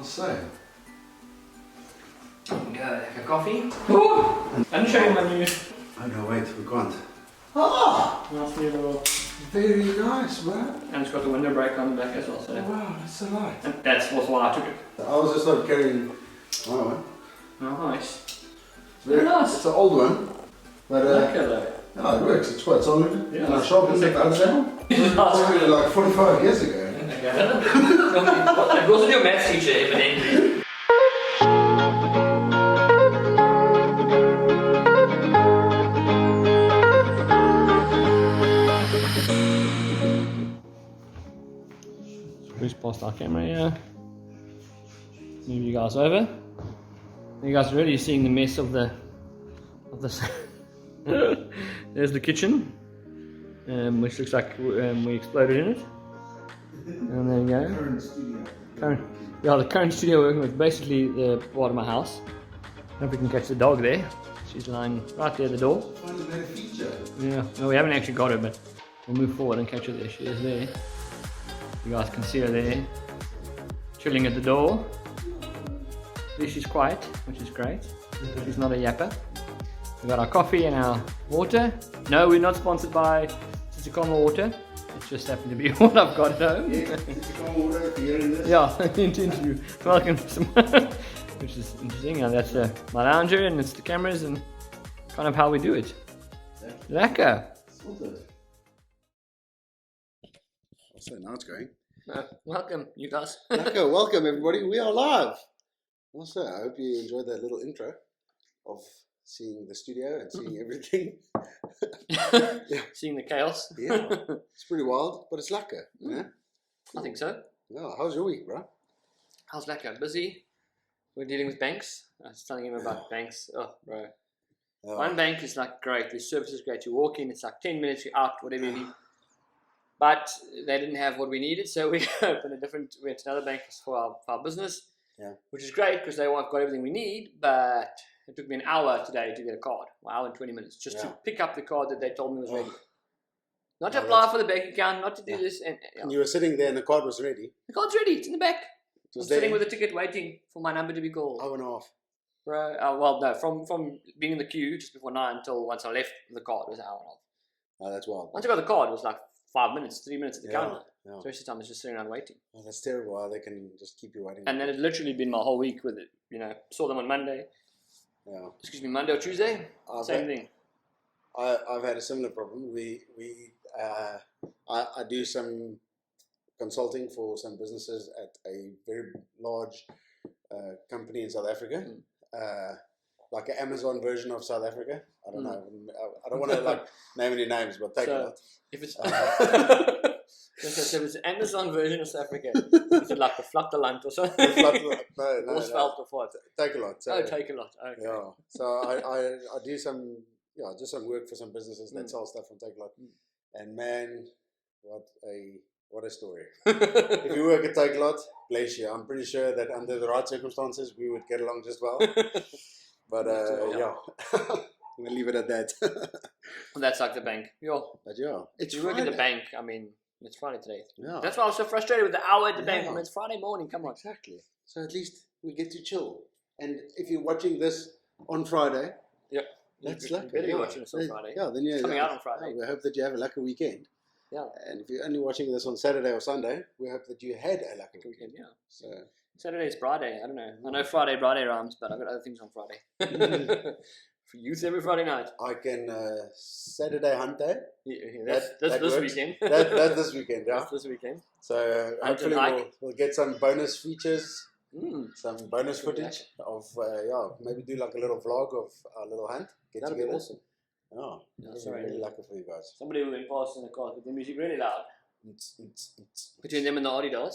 say? A coffee. Oh! I'm showing my new. Oh no, wait, we can't. Oh! Nice new little. Very nice, bro. And it's got the window break on the back as well. So. Wow, that's so light. And that's why I took it. I was just not carrying. Oh, Nice. it's very nice. It's an old one, but Lekker though. no, it works. It's quite solid. Yeah, And I sharpened it the other day. Probably like 45 years ago. Okay. It wasn't your maths teacher, evidently. Who's past our camera here? Move you guys over. You guys are already seeing the mess of the there's the kitchen, which looks like we exploded in it. And there you go. Current studio. The current studio we're working with, basically the part of my house. I hope we can catch the dog there. She's lying right there at the door. Find a better feature. Yeah, no, we haven't actually got her, but we'll move forward and catch her there. She is there. You guys can see her there, chilling at the door. There she's quiet, which is great. She's not a yapper. We've got our coffee and our water. No, we're not sponsored by Tsitsikamma water. It just happened to be what I've got at home. Yeah, Tsitsikamma water, if you're hearing this. Yeah, into welcome to some, which is interesting. And that's my lounger, and it's the cameras, and kind of how we do it. Lekker. Sorted. So now it's going. Welcome, you guys. Lekker, welcome everybody. We are live. Also, I hope you enjoyed that little intro of seeing the studio and seeing everything. Yeah. Seeing the chaos. Yeah, it's pretty wild, but it's lekker. Yeah, I think so. yeah. How's your week, bro? How's lekker? Busy. We're dealing with banks. I was telling him about banks. Oh, bro. One bank is like great. The service is great. You walk in, it's like 10 minutes, you're out, whatever you need. But they didn't have what we needed, so we opened a different. We went to another bank for our business, which is great because they got everything we need. But it took me an hour today to get a card. An hour and 20 minutes just to pick up the card that they told me was ready. Not to apply for the bank account, not to do this. And you were sitting there and the card was ready. the card's ready. It's in the back. I was there? sitting with a ticket waiting for my number to be called. Hour and a half. Right. Well, no, from being in the queue just before 9 until once I left the card was an hour and a half. Oh, that's wild. Once I got the card, it was like 5 minutes, 3 minutes at the counter. Yeah. So the rest of the time I was just sitting around waiting. Oh, that's terrible how they can just keep you waiting. And then it literally been my whole week with it. You know, saw them on Monday. Yeah. Excuse me, Monday or Tuesday. Same thing. I've had a similar problem. I do some consulting for some businesses at a very large company in South Africa, like an Amazon version of South Africa. I don't know. I don't want to like name any names, but take a lot. If it's so it's an Amazon version of South Africa. Is it like the Flatterland or something? No. Or what? Take a lot. So, Take a lot. Okay. Yeah. So I do some just some work for some businesses that sell stuff from Take a Lot. And man, what a story. If you work at Take a Lot, bless you. I'm pretty sure that under the right circumstances we would get along just well. But yeah. I'm gonna leave it at that. That's like the bank. But yeah, it's you work at the bank. I mean, it's Friday today. Yeah. That's why I was so frustrated with the hour at the bank. I mean, it's Friday morning. Come on. Exactly. So at least we get to chill. And if you're watching this on Friday, that's lucky. Better be watching this on Friday. Yeah, then you're coming out on Friday. We hope that you have a lucky weekend. Yeah. And if you're only watching this on Saturday or Sunday, we hope that you had a lucky weekend. Yeah. So Saturday's Friday. I don't know. I know Friday rhymes, but I've got other things on Friday. For youth every Friday night. I can Saturday hunt day. That's this weekend. That's this weekend, yeah. That's this weekend. So hopefully we'll get some bonus features, some bonus footage of maybe do like a little vlog of our little hunt. That'd be awesome. Oh, sorry. Really lucky for you guys. Somebody will be fast in the car with the music really loud. Between them and the Adidas.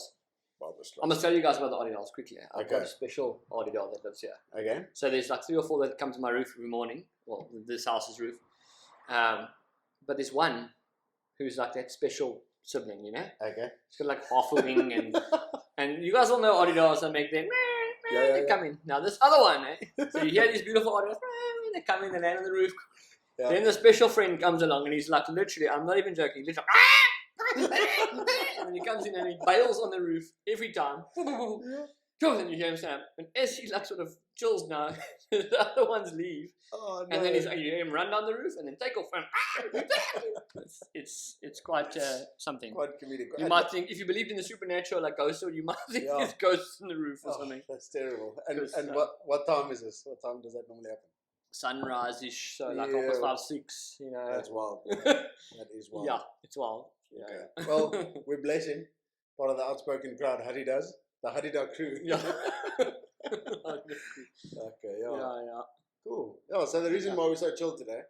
I must tell you guys about the Adidas quickly. I've got a special Adidas that lives here. Okay. So there's like 3 or 4 that come to my roof every morning. Well, this house's roof. But there's one who's like that special sibling, you know? Okay. It's got like half a wing and you guys all know Adidas that make them they come in. Now this other one, so you hear these beautiful Adidas, they come in, they land on the roof. Yeah. Then the special friend comes along and he's like literally, I'm not even joking, literally and then he comes in and he bails on the roof every time. and you hear him say, and as he like sort of chills now, the other ones leave, Oh, no. and then you hear him run down the roof and then take off. And it's quite something. Quite comedic. You might think, if you believed in the supernatural like ghosts, you might think there's ghosts in the roof or something. That's terrible. And 'Cause, what time is this? What time does that normally happen? Sunrise-ish, so like Yeah. almost 5, 6, you know. That's wild. That is wild. Yeah, it's wild. Okay. Yeah. Well, we're blessing part of the outspoken crowd, Haridas, the Harida crew. Yeah. Okay, yeah. Yeah. Cool. Yeah, so the reason why we're so chill today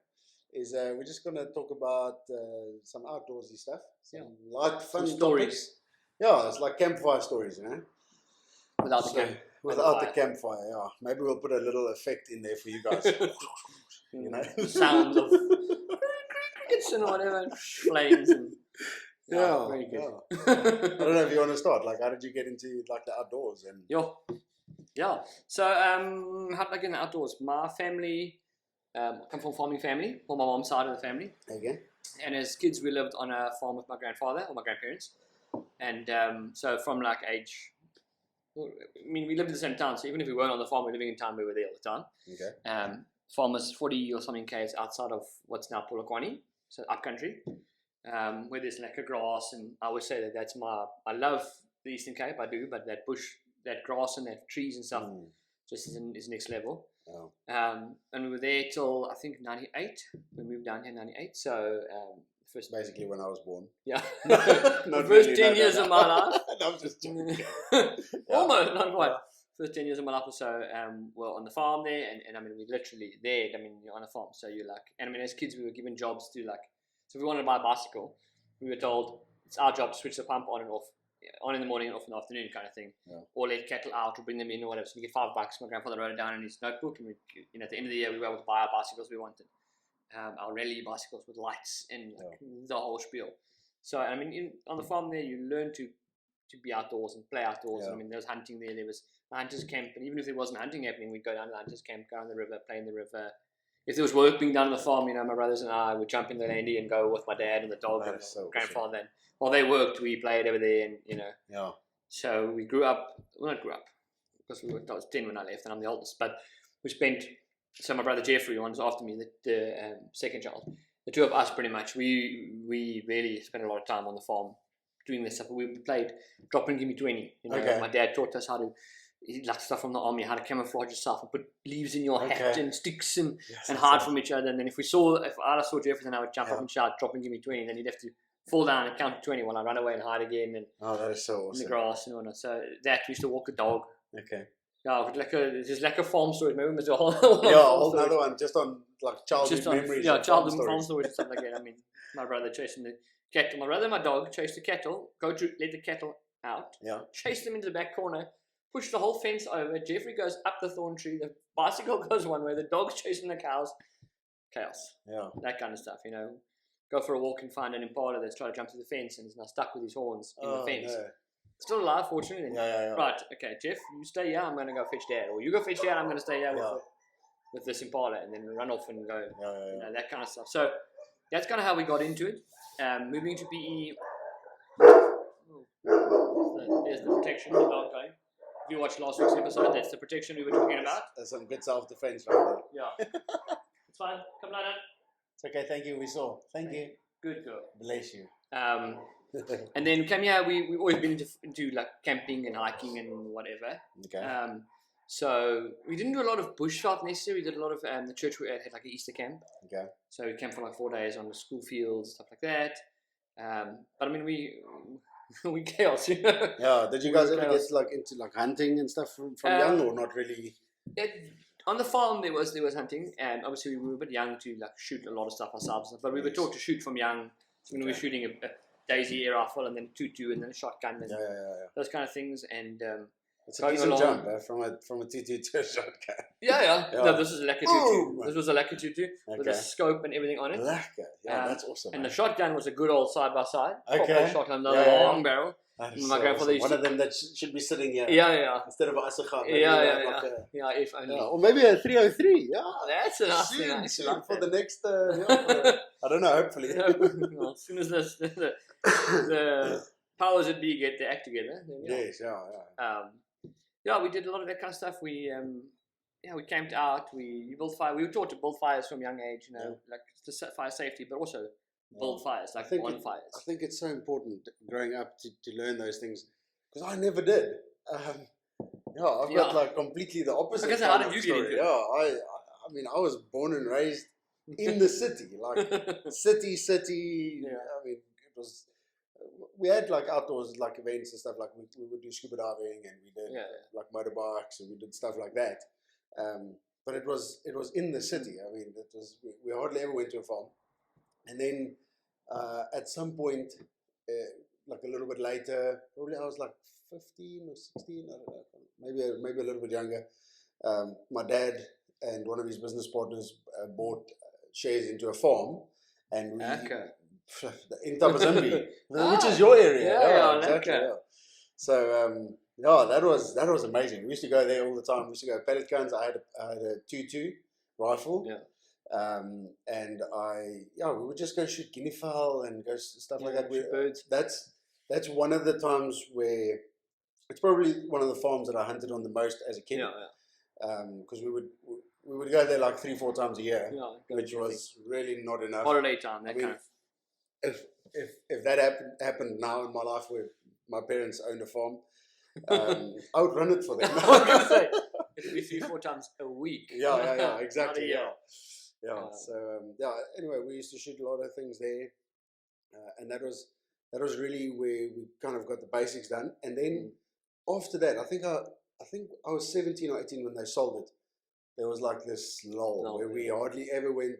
is we're just going to talk about some outdoorsy stuff. Some light, fun stories. topics. Yeah, it's like campfire stories, you know? Without the So, camp. Without the campfire, yeah. Maybe we'll put a little effect in there for you guys. You know? Sounds of crickets and whatever, flames and Yeah, very good. I don't know if you want to start. Like, how did you get into like the outdoors? And Yeah. So, how did I get in the outdoors? My family, I come from a farming family, on my mom's side of the family. okay, And as kids, we lived on a farm with my grandfather or my grandparents. And so from like age, I mean, we lived in the same town. So even if we weren't on the farm, we were living in town, we were there all the time. okay, Farm was 40 or something k's outside of what's now Polokwane, so upcountry, where there's like a grass. And I would say that that's I love the Eastern Cape, I do, but that bush, that grass and that trees and stuff just is next level. Oh. And we were there till I think 98. We moved down here in 98. So first, basically when I was born. yeah, Not the first really, 10 no, years no. of my life. No, I'm just joking. Almost, not quite. First 10 years of my life or so were on the farm there, and I mean, we literally there. I mean, you're on a farm, so you're like, and I mean, as kids, we were given jobs to like, so if we wanted to buy a bicycle, we were told it's our job to switch the pump on and off, on in the morning and off in the afternoon, kind of thing, or let cattle out or bring them in or whatever. So we get $5. My grandfather wrote it down in his notebook, and we, you know, at the end of the year, we were able to buy our bicycles we wanted, our rally bicycles with lights and like, the whole spiel. So I mean, on the farm there, you learn to be outdoors and play outdoors. I mean, there was hunting there. There was a hunter's camp, and even if there wasn't hunting happening, we'd go down to the hunter's camp, go on the river, play in the river. If there was work being done on the farm, you know, my brothers and I would jump in the landy and go with my dad and the dog and grandfather. And while they worked, we played over there, and you know. Yeah. So we grew up. Well, not grew up because I was 10 when I left, and I'm the oldest. But we spent. So my brother Jeffrey, one was after me, the second child. The two of us, pretty much, we really spent a lot of time on the farm doing this stuff. We played drop and give me 20. You know, my dad taught us how to, like stuff from the army, how to camouflage yourself and put leaves in your hat and sticks and hide from each other. And then if I saw Jeffrey, then I would jump up and shout, drop and give me 20. And then he'd have to fall down and count to 20 while I run away and hide again. And that is so awesome. In the grass and whatnot. So that we used to walk the dog. Okay. Yeah, there's like a farm story. Maybe there's a whole another one just on like childhood memories. Yeah, childhood farm stories and stuff like that. I mean, my brother chasing the cattle. My brother and my dog chased the cattle. Let the cattle out. Yeah. Chase them into the back corner. Push the whole fence over. Jeffrey goes up the thorn tree. The bicycle goes one way. The dog's chasing the cows. Chaos. Yeah. That kind of stuff. You know, go for a walk and find an impala that's trying to jump through the fence and is now stuck with his horns in the fence. No. Still alive, fortunately. Yeah. Right, okay, Jeff, you stay here, I'm going to go fetch Dad. Or you go fetch Dad, I'm going to stay here with this impala, and then run off and go, you know, that kind of stuff. So that's kind of how we got into it. Moving to PE, there's the protection about going. If you watched last week's episode, that's the protection we were talking about. There's some good self-defense right there. Yeah. It's fine, come lie down. It's okay, thank you, we saw. Thank you. Good girl. Bless you. And then came here. We've always been into like camping and hiking and whatever. Okay. So we didn't do a lot of bushcraft necessarily. We did a lot of the church we had like an Easter camp. Okay. So we camped for like 4 days on the school fields, stuff like that. But I mean we chaos. You know? Yeah. Did you guys ever get like into like hunting and stuff from young or not really? On the farm there was hunting, and obviously we were a bit young to like shoot a lot of stuff ourselves. But we were taught to shoot from young. So when we were shooting a Daisy air rifle and then a 2.2 and then a shotgun and those kind of things. And it's a decent jump from a 2.2 to a shotgun. Yeah. No, this is a Laka 2.2. This was a Laka 2.2 with a scope and everything on it. Laka, that's awesome. And the shotgun was a good old side by side. Okay. Shotgun, long barrel. My grandfather used one of them that should be sitting here. Yeah. Instead of a Asakha. Yeah, if only. Or maybe a 303. Yeah. That's enough. Soon for the next. I don't know. Hopefully. Well, as soon as the powers that be get their act together. Then, yes. yeah, we did a lot of that kind of stuff. We we camped out. We built fire. We were taught to build fires from a young age. You know, like to set fire safety, but also build fires, like bonfires. I think it's so important growing up to learn those things, because I never did. I've got like completely the opposite. Because how did you get into it? I mean, I was born and raised in the city, like city. Yeah. I mean, it was. We had like outdoors like events and stuff, like we would do scuba diving, and we did like motorbikes, and we did stuff like that. But it was in the city. I mean, it was we hardly ever went to a farm. And then at some point, like a little bit later, probably I was like 15 or 16, I don't know, maybe a little bit younger. My dad and one of his business partners bought shares into a farm, and we in Tabazimbi, which is your area. Yeah, exactly. Yeah. So that was amazing. We used to go there all the time. We used to go pellet guns. I had a 22 rifle. Yeah. And we would just go shoot guinea fowl and go stuff like that. Birds. That's one of the times where it's probably one of the farms that I hunted on the most as a kid. Because we would go there like 3-4 times a year, which was really not enough. Holiday time, that kind of. If that happened now in my life, where my parents owned a farm, I would run it for them. I was going to say, it'd be 3-4 times a week. Yeah, exactly. Not a year. So anyway, we used to shoot a lot of things there, and that was really where we kind of got the basics done. And then after that, I think I was 17 or 18 when they sold it. There was like this lull where we hardly ever went.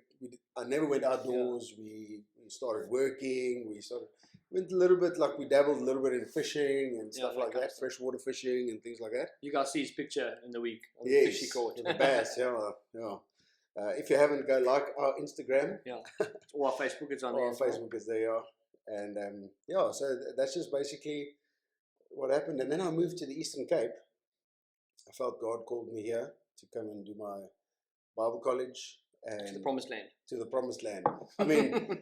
I never went outdoors. We started working. We went a little bit, like we dabbled a little bit in fishing and stuff like that, freshwater fishing and things like that. You guys see his picture in the week of the Yes, fish he caught. the bass, if you haven't, go like our Instagram. Or our Facebook is on there. Our Facebook is there, and so that's just basically what happened. And then I moved to the Eastern Cape. I felt God called me here to come and do my Bible college and to the promised land. To the promised land. I mean,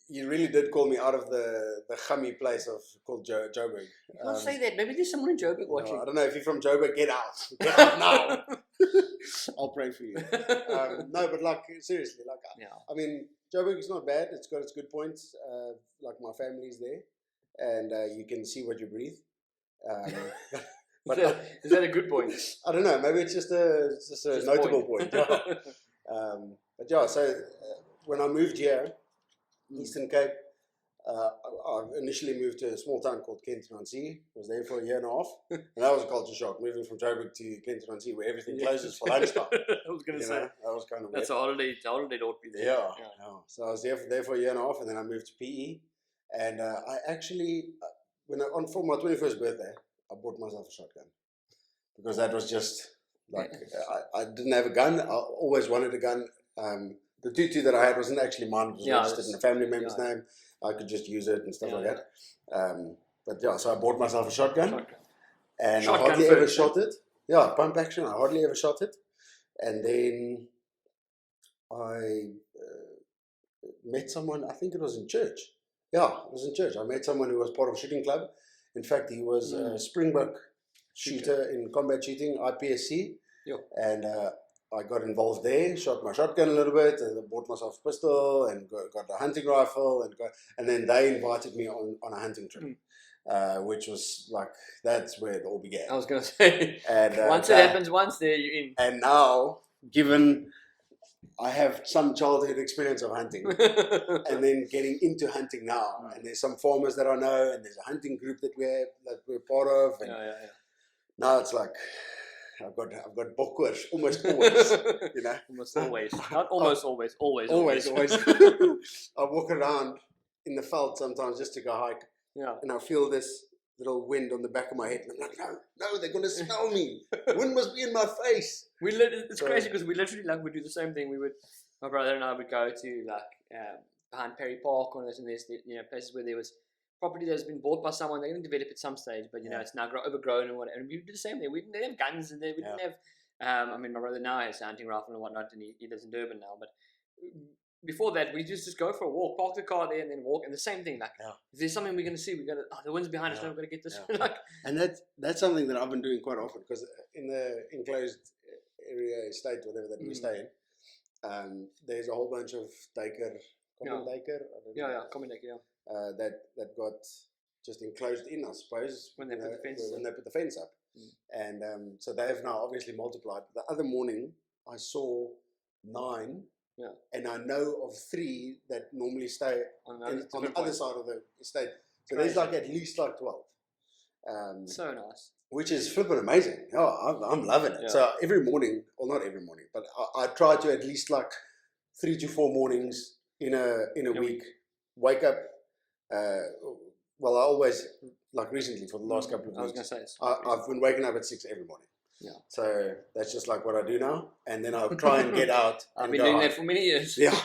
you really did call me out of the chummy place called Joburg. Don't say that. Maybe there's someone in Joburg watching. I don't know if you're from Joburg. Get out! Get out now! I'll pray for you. No, but like seriously, like I mean, Joburg is not bad. It's got its good points. Like my family's there, and you can see what you breathe. But is that a good point? I don't know. Maybe it's just a notable point. But so when I moved here, Eastern Cape, I initially moved to a small town called Kent-on-Sea. Was there for a year and a half, and that was a culture shock. Moving from Joburg to Kent-on-Sea, where everything closes for lunchtime. I was going to say that was kind of that's weird. a holiday ought to be there. Yeah. So I was there for a year and a half, and then I moved to PE. And I actually, for my 21st birthday, I bought myself a shotgun, because that was just like I didn't have a gun. I always wanted a gun. The 22 that I had wasn't actually mine. It was registered in a family member's name. I could just use it and stuff like that. So I bought myself a shotgun. And I hardly ever shot it. Yeah, pump action. I hardly ever shot it. And then I met someone, I think it was in church. Yeah, it was in church. I met someone who was part of a shooting club. In fact, he was a Springbok shooter in combat shooting, IPSC. And I got involved there, shot my shotgun a little bit, and bought myself a pistol, and got a hunting rifle, and then they invited me on a hunting trip, which was like, that's where it all began. I was going to say, and once it happens once, there you're in. And now, given I have some childhood experience of hunting, and then getting into hunting now, and there's some farmers that I know, and there's a hunting group that we're part of, and now it's like, I've got bokkoers almost always, Almost always. Not almost always. Always. I walk around in the veld sometimes just to go hike. And I feel this little wind on the back of my head. And I'm like, no, they're going to smell me. Wind must be in my face. It's crazy because we literally would do the same thing. My brother and I would go to behind Perry Park, or there's places where there was property that's been bought by someone. They're going to develop at some stage, but it's now overgrown and whatever. And we did the same thing. We didn't have guns, and we didn't have. My brother now has a hunting rifle and whatnot, and he lives in Durban now. But before that, we just go for a walk, park the car there, and then walk. And the same thing, like if there's something we're gonna see, we're gonna the wind's behind us, now we're gonna get this. Like, and that's something that I've been doing quite often, because in the enclosed area, estate, whatever that we stay in, there's a whole bunch of Duiker, common Duiker, common Duiker, that got just enclosed in, I suppose, when they put the fence up. And so they have now obviously multiplied. The other morning I saw 9, and I know of 3 that normally stay on the other side of the estate. So there's like at least like 12. So nice. Which is flipping amazing. I'm loving it. So every morning, well, not every morning, but I try to at least like 3 to 4 mornings in a week wake up. Well, I always, like recently for the last couple of weeks, I've been waking up at 6 every morning. Yeah. So that's just like what I do now, and then I'll try and get out. I've been doing that for many years. Yeah.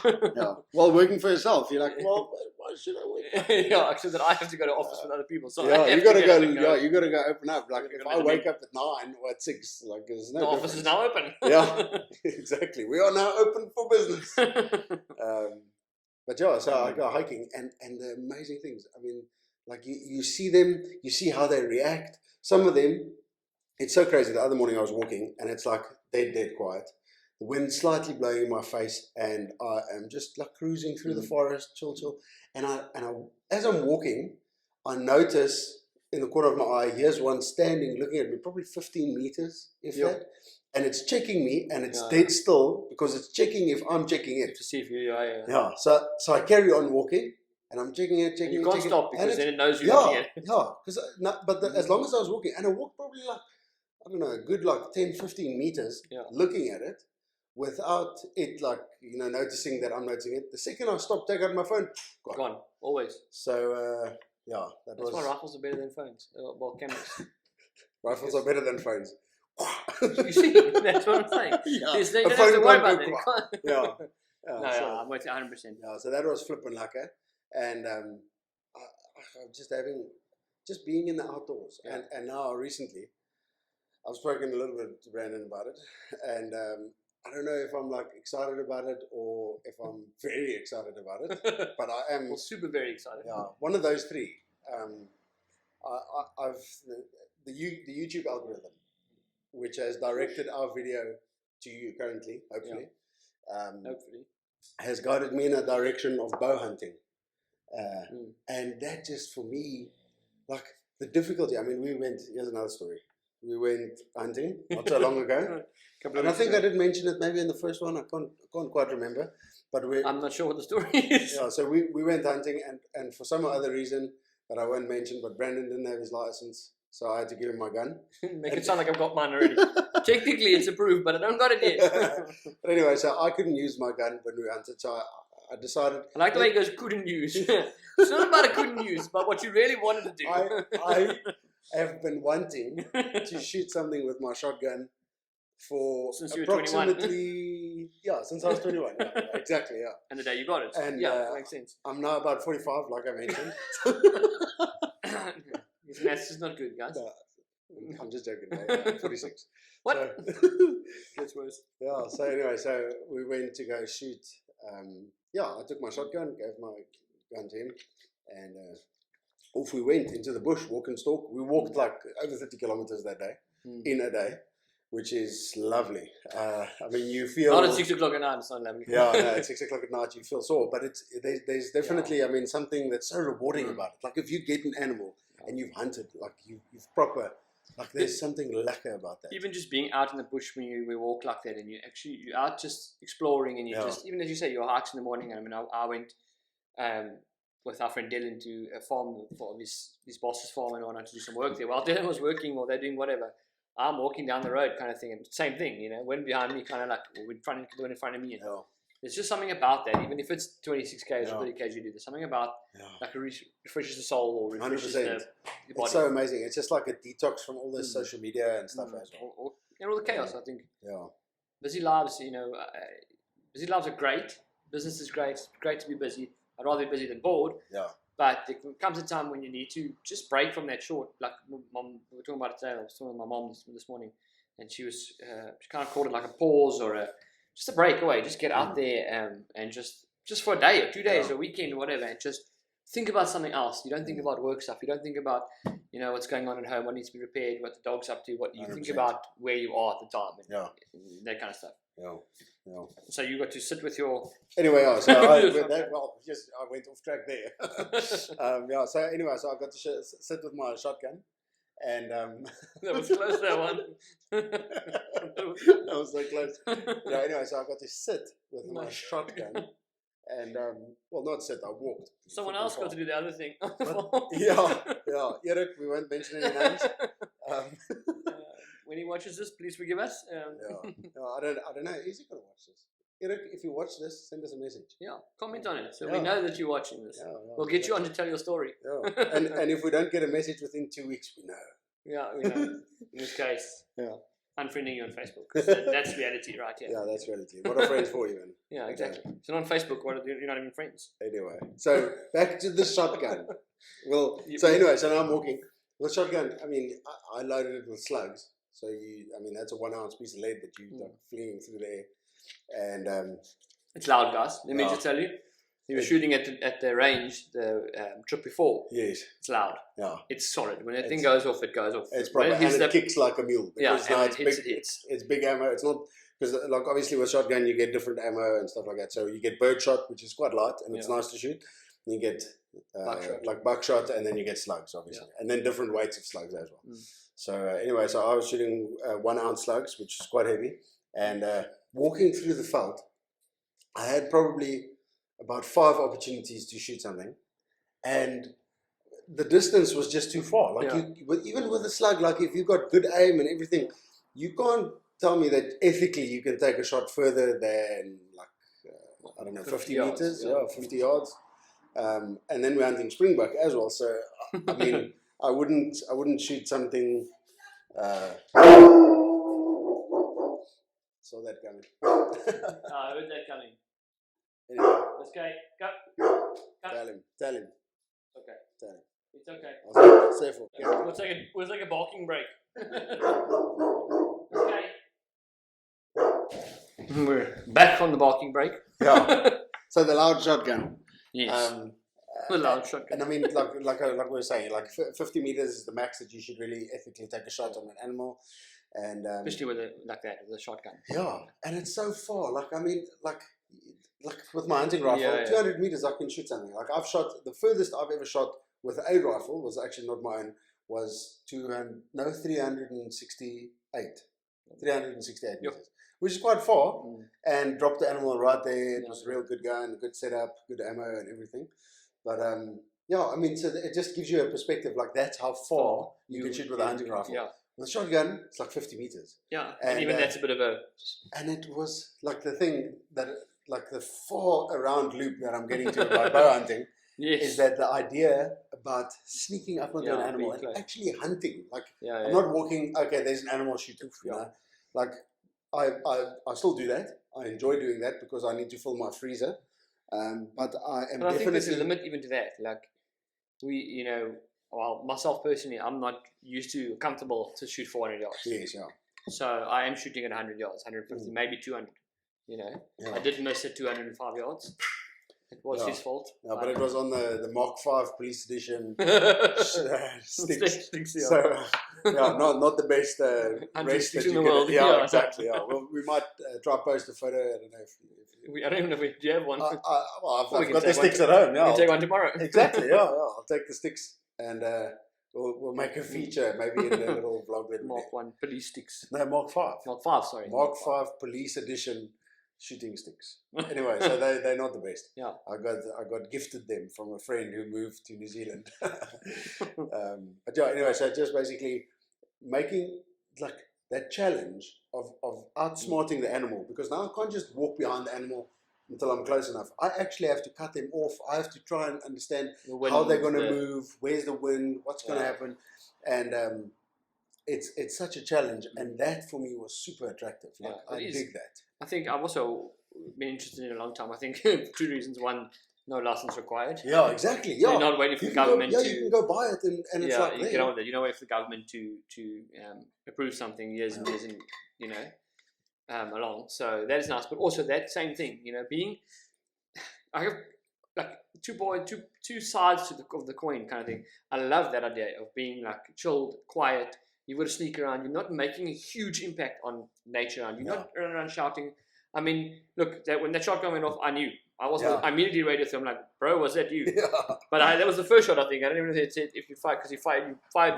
Well, working for yourself, you're like, well, why should I wake up? Except that I have to go to office with other people. So you gotta go. You gotta go open up. Like if I wake up at 9 or at 6, like there's no. The office is now open. Yeah, exactly. We are now open for business. But so I go hiking, and the amazing things. I mean, like you see them, you see how they react. Some of them. It's so crazy. The other morning I was walking, and it's like dead quiet. The wind slightly blowing in my face, and I am just like cruising through the forest, chill. And I, as I'm walking, I notice in the corner of my eye, here's one standing, looking at me, probably 15 meters, if that. And it's checking me, and it's dead still because it's checking if I'm checking it to see if you are. Yeah. So I carry on walking. And I'm checking it. You can't stop because then it knows you're looking at it. Yeah, because as long as I was walking, and I walked probably like, I don't know, a good like 10, 15 meters looking at it without it like, noticing that I'm noticing it. The second I stopped, take out my phone, gone. Always. So, That's why rifles are better than phones. Well, cameras. Rifles are better than phones. You see, that's what I'm saying. Yeah. You don't have to worry about that. Yeah. I'm with you 100%. Yeah, so that was flipping lucky. And I'm just being in the outdoors. Yeah. And now recently, I've spoken a little bit to Brandon about it, and I don't know if I'm like excited about it or if I'm very excited about it, but I am. Well, super very excited. Yeah, one of those 3. I've the YouTube algorithm, which has directed our video to you currently, hopefully, has guided me in a direction of bow hunting, and that just for me, like the difficulty. I mean, here's another story. We went hunting not so long ago, and I think I did mention it maybe in the first one. I can't quite remember, but I'm not sure what the story is. Yeah, so we went hunting, and for some other reason that I won't mention, but Brandon didn't have his license, so I had to give him my gun. Make it sound like I've got mine already. Technically, it's approved, but I don't got it yet. But anyway, so I couldn't use my gun when we hunted, so I decided. I like the way he goes, couldn't use. It's not about a couldn't use, but what you really wanted to do. I have been wanting to shoot something with my shotgun for since you approximately, since I was 21. Yeah, exactly, yeah. And the day you got it. And, that makes sense. I'm now about 45, like I mentioned. His maths is not good, guys. No, I'm just joking. I'm 46. What? So, gets worse. Yeah, so anyway, so we went to go shoot. I took my shotgun, gave my gun to him, and off we went into the bush, walk and stalk. We walked like over 30 kilometers that day, in a day, which is lovely. I mean, you feel... Not at 6 o'clock at night, it's not lovely. Yeah, no, at 6 o'clock at night you feel sore, but there's definitely, I mean, something that's so rewarding about it. Like if you get an animal and you've hunted, like you've proper... Like there's something lacquer about that. Even just being out in the bush when we walk like that, and you're out just exploring, and you just, even as you say, your hikes in the morning. I mean, I went with our friend Dylan to a farm for his boss's farm and wanted to do some work there. While Dylan was working or they're doing whatever, I'm walking down the road kind of thing, and same thing, wind behind me, kind of like wind in front of me. There's just something about that, even if it's 26 k's or 30 k's you do. There's something about like it refreshes the soul or refreshes the body. It's so amazing. It's just like a detox from all this social media and stuff as well. All the chaos, I think. Yeah. Busy lives, busy lives are great. Business is great. It's great to be busy. I'd rather be busy than bored. Yeah. But there comes a time when you need to just break from that short. Like mom, we were talking about it today. I was talking with my mom this morning, and she was she kind of called it like a pause or just a breakaway. Just get out there and just just for a day or 2 days or a weekend or whatever, and just think about something else. You don't think about work stuff. You don't think about, what's going on at home, what needs to be repaired, what the dog's up to, what you 100%. think about where you are at the time, and that kind of stuff. Yeah. So you got to sit with your. Anyway, so I went off track there. So anyway, so I got to sit with my shotgun, and that was close, that one. That was so close. Anyway, so I got to sit with my shotgun, and not sit. I walked. Someone else got to do the other thing. Eric, we won't mention any names. When he watches this, please forgive us. I don't know. Is he gonna watch this? Eric, if you watch this, send us a message. Yeah, comment on it so we know that you're watching this. We'll get you on to tell your story. And if we don't get a message within 2 weeks, we know. Yeah, we know. In this case, unfriending you on Facebook. That's reality right here. Yeah, that's reality. What are friends for even? Yeah, exactly. So on Facebook, you're not even friends. Anyway, so back to the shotgun. So now I'm walking. The shotgun, I loaded it with slugs. So that's a 1 ounce piece of lead that you flinging through the air. And it's loud, guys. Let me just tell you. You were shooting at the range the trip before. Yes. It's loud. Yeah. It's solid. When that thing goes off, it goes off. It's proper. And it kicks like a mule. Because it hits. It's big ammo. It's not, because obviously with shotgun you get different ammo and stuff like that. So you get birdshot, which is quite light and it's nice to shoot. And you get buckshot, and then you get slugs, obviously. And then different weights of slugs as well. So anyway, so I was shooting 1 ounce slugs, which is quite heavy. And walking through the veld, I had probably about 5 opportunities to shoot something, and the distance was just too far. Even with a slug, if you've got good aim and everything, you can't tell me that ethically you can take a shot further than 50 meters, 50 yards. And then we're hunting springbuck as well. So I wouldn't shoot something. Saw that coming. I heard that coming. Anyway. Let's go. Tell him. Okay. Tell him. It's okay. We'll take a barking break. Okay. We're back from the barking break. Yeah. So the loud shotgun. Yes. The loud shotgun. And like we were saying, 50 meters is the max that you should really ethically take a shot on an animal. And especially with a shotgun. Yeah, and it's so far. With my hunting rifle, 200 meters I can shoot something. I've shot, the furthest I've ever shot with a rifle was actually not my own, was 368 meters, which is quite far, and dropped the animal right there. It was a real good gun, good setup, good ammo and everything. But so it just gives you a perspective, that's how far you can shoot with a hunting rifle. Yeah. With a shotgun, it's 50 meters. Yeah, and even that's a bit of a... And it was the thing that, the far around loop that I'm getting to about bow hunting, is that the idea about sneaking up onto an animal and actually hunting. I'm not walking, okay, there's an animal, shoot. I still do that. I enjoy doing that because I need to fill my freezer. But I think there's a limit even to that. Myself personally, I'm not comfortable to shoot 400 yards. Yes, yeah. So I am shooting at 100 yards, 150, maybe 200. I did miss at 205 yards. It was his fault. No, but it was on the Mark V Police Edition sticks. Yeah. So not the best race sticks in the world. Yeah, exactly. Yeah. Well, we might try post a photo. I don't know I don't even know if you have one. I've got the sticks at home. Yeah, we can take one tomorrow. Exactly. Yeah. I'll take the sticks and we'll make a feature maybe in a little vlog. Mark 1 Police sticks. No, Mark 5. Mark 5, sorry. Mark 5 Police Edition shooting sticks. Anyway, so they're not the best. Yeah. I got gifted them from a friend who moved to New Zealand. But anyway, so just basically making that challenge of outsmarting the animal, because now I can't just walk behind the animal until I'm close enough. I actually have to cut them off. I have to try and understand how they're going to move, where's the wind, what's going to happen, and it's such a challenge, and that for me was super attractive. I dig that. I think I've also been interested in it a long time. I think 2 reasons. One, no license required. Yeah, exactly. So you're not waiting for the government to... you can go buy it and it's you get on with it. You're not waiting for the government to approve something years and years along. So that is nice. But also that same thing, I have like two sides of the coin kind of thing. I love that idea of being like chilled, quiet. You've got to sneak around. You're not making a huge impact on nature, and you're not running around shouting. I mean, look, when that shotgun went off, I knew. I immediately radioed to him like, "Bro, was that you?" But that was the first shot. I think I don't even know if it said if you fired because you fired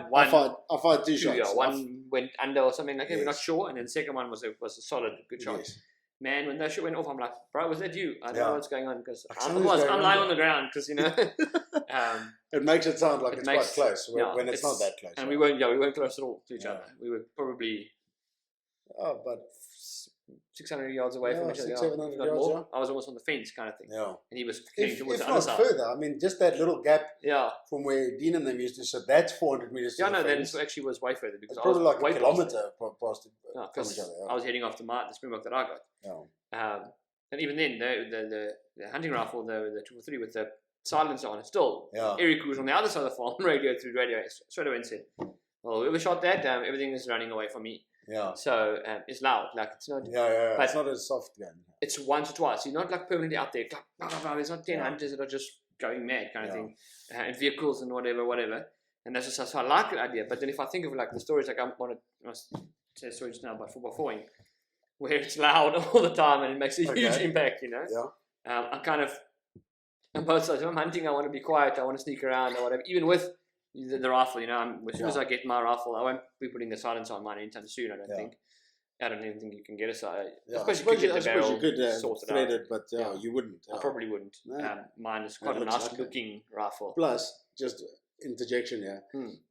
one. I fired two shots. Yeah, one went under or something like that. We're not sure, and then the second one was a solid good shot. Yes. Man, when that shot went off, I'm like, "Bro, was that you?" I don't know what's going on because I'm going lying on the ground because it makes it sound like it's quite close when it's not that close. And we weren't close at all to each other. We were probably but 600 yards away from each other. 700 yards. I was almost on the fence kind of thing. Yeah. And he was getting towards the not other side. further. I mean, just that little gap Yeah. from where Dean and them used to sit, that's 400 meters to the then fence. it actually was way further because It's I was probably like way a kilometre past from each other. I was heading off the Springbok that I got. Yeah. And even then, the hunting rifle, the 243 with the silencer on it, still, Eric, who was on the other side of the farm, radioed through radio straight away and said, "Well, whoever shot that, everything is running away from me." Yeah. So it's loud, like it's not. Yeah. But it's not a soft gun. It's once or twice. You're not like permanently out there. There's not 10 hunters that are just going mad, kind of thing, in vehicles and whatever. And that's just so I like the idea. But then if I think of like the stories, like I want to say a story just now about 4x4ing, where it's loud all the time and it makes a huge impact, Yeah. I'm kind of on both sides. If I'm hunting, I want to be quiet. I want to sneak around or whatever. Even with the rifle, as soon as I get my rifle, I won't be putting the silencer on mine anytime soon. I don't think. I don't even think you can get a silencer. I suppose you could thread it, but you wouldn't. I probably wouldn't. No. Mine is quite a nice looking rifle. Plus, just interjection here.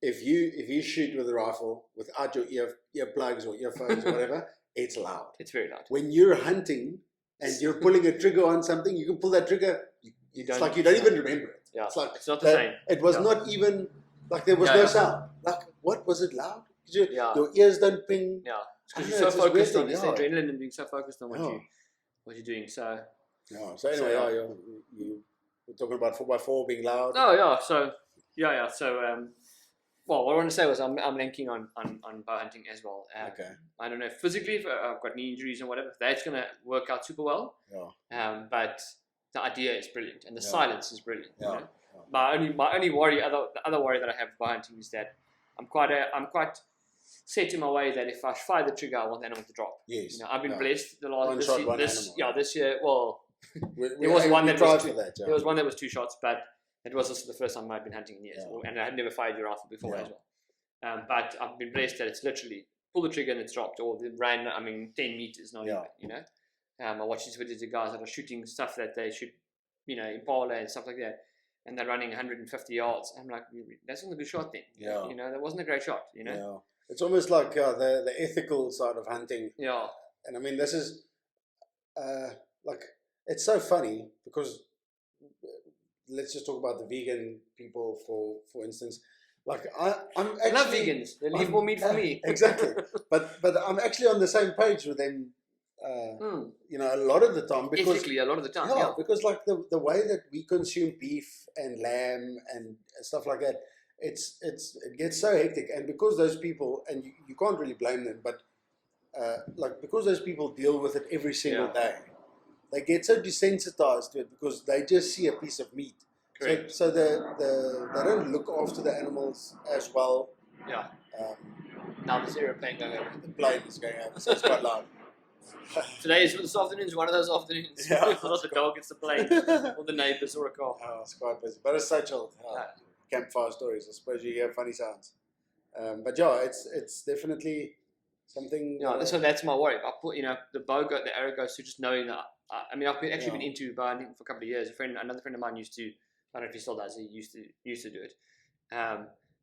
If you shoot with a rifle without your earplugs or earphones or whatever, it's loud. It's very loud. When you're hunting and you're pulling a trigger on something, you can pull that trigger. It's like you don't even remember it. Yeah. It's like it's not the same. It was not even like there was no sound. Like what was it loud? Your ears don't ping. Yeah. Because you're so focused on this adrenaline and being so focused on what you're doing. So. Yeah. So anyway, you were talking about 4x4 being loud. Oh yeah. So So well, what I want to say was I'm linking on bow hunting as well. I don't know if physically if I've got knee injuries and whatever, that's going to work out super well. Yeah. But the idea is brilliant and the silence is brilliant. Yeah. You know? My only worry, the other worry that I have with bow hunting is that I'm quite set in my way that if I fire the trigger, I want the animal to drop. Yes. I've been blessed the last this year. Well, there was one that was 2 shots, but it was also the first time I'd been hunting in years, and I had never fired a rifle before as well. But I've been blessed that it's literally pull the trigger and it's dropped, or it ran. 10 meters, not even. I watch these videos of guys that are shooting stuff that they shoot, Impala and stuff like that, and they're running 150 yards. I'm like, that's not a good shot then. That wasn't a great shot. Yeah. It's almost like the ethical side of hunting. Yeah. And I mean, this is like it's so funny because. Let's just talk about the vegan people, for instance. Like I love vegans. They leave more meat for me. Exactly. But I'm actually on the same page with them. A lot of the time because ethically, a lot of the time. Yeah, because like the way that we consume beef and lamb and stuff like that, it gets so hectic. And because those people, and you can't really blame them, but because those people deal with it every single day. They get so desensitized to it because they just see a piece of meat. Correct. So they don't look after the animals as well. Yeah. Now this aeroplane going over. The plane is going over, so it's quite loud. This afternoon is one of those afternoons. Yeah. Not the dog, it's the plane, or the neighbours, or a car. Oh, it's quite busy, but it's so chilled. Campfire stories. I suppose you hear funny sounds. But yeah, it's definitely something. Yeah. So that's my worry. I put the bow the arrow goes to just knowing that. I've been into bow hunting for a couple of years. Another friend of mine used to. I don't know if he still does. He used to do it.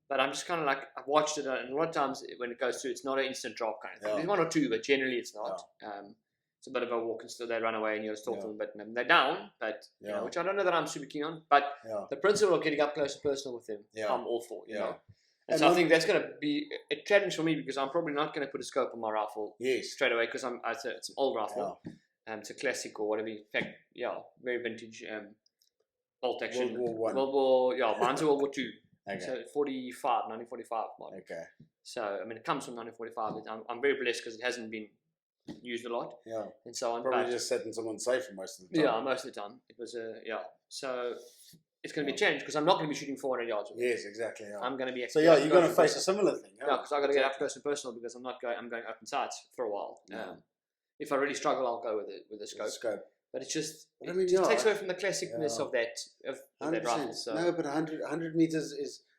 But I'm just kind of like I've watched it, and a lot of times when it goes through, it's not an instant drop kind of thing. There's 1 or 2, but generally it's not. It's a bit of a walk, and still they run away, and you're still them, but they're down. But which I don't know that I'm super keen on. But the principle of getting up close and personal with them, I'm all for. You know. And so I think that's going to be a challenge for me because I'm probably not going to put a scope on my rifle straight away because it's an old rifle. It's a classic or whatever. In fact, very vintage. Bolt action. World War I. Mine's a World War II. Okay. So 1945 model. Okay. So it comes from 1945. I'm very blessed because it hasn't been used a lot, Yeah. and so on. Probably But just setting someone safe for most of the time. yeah, most of the time it was So it's going to be a challenge because I'm not going to be shooting 400 yards. With it. Yes, exactly. Yeah. I'm going to be. So yeah, you're going to face a similar thing. Yeah, because I've got to get up close and personal because I'm not going. I'm going open sights for a while. Yeah. If I really struggle, I'll go with the scope. But it's just it takes away from the classicness of that rifle. So. No, but 100 meters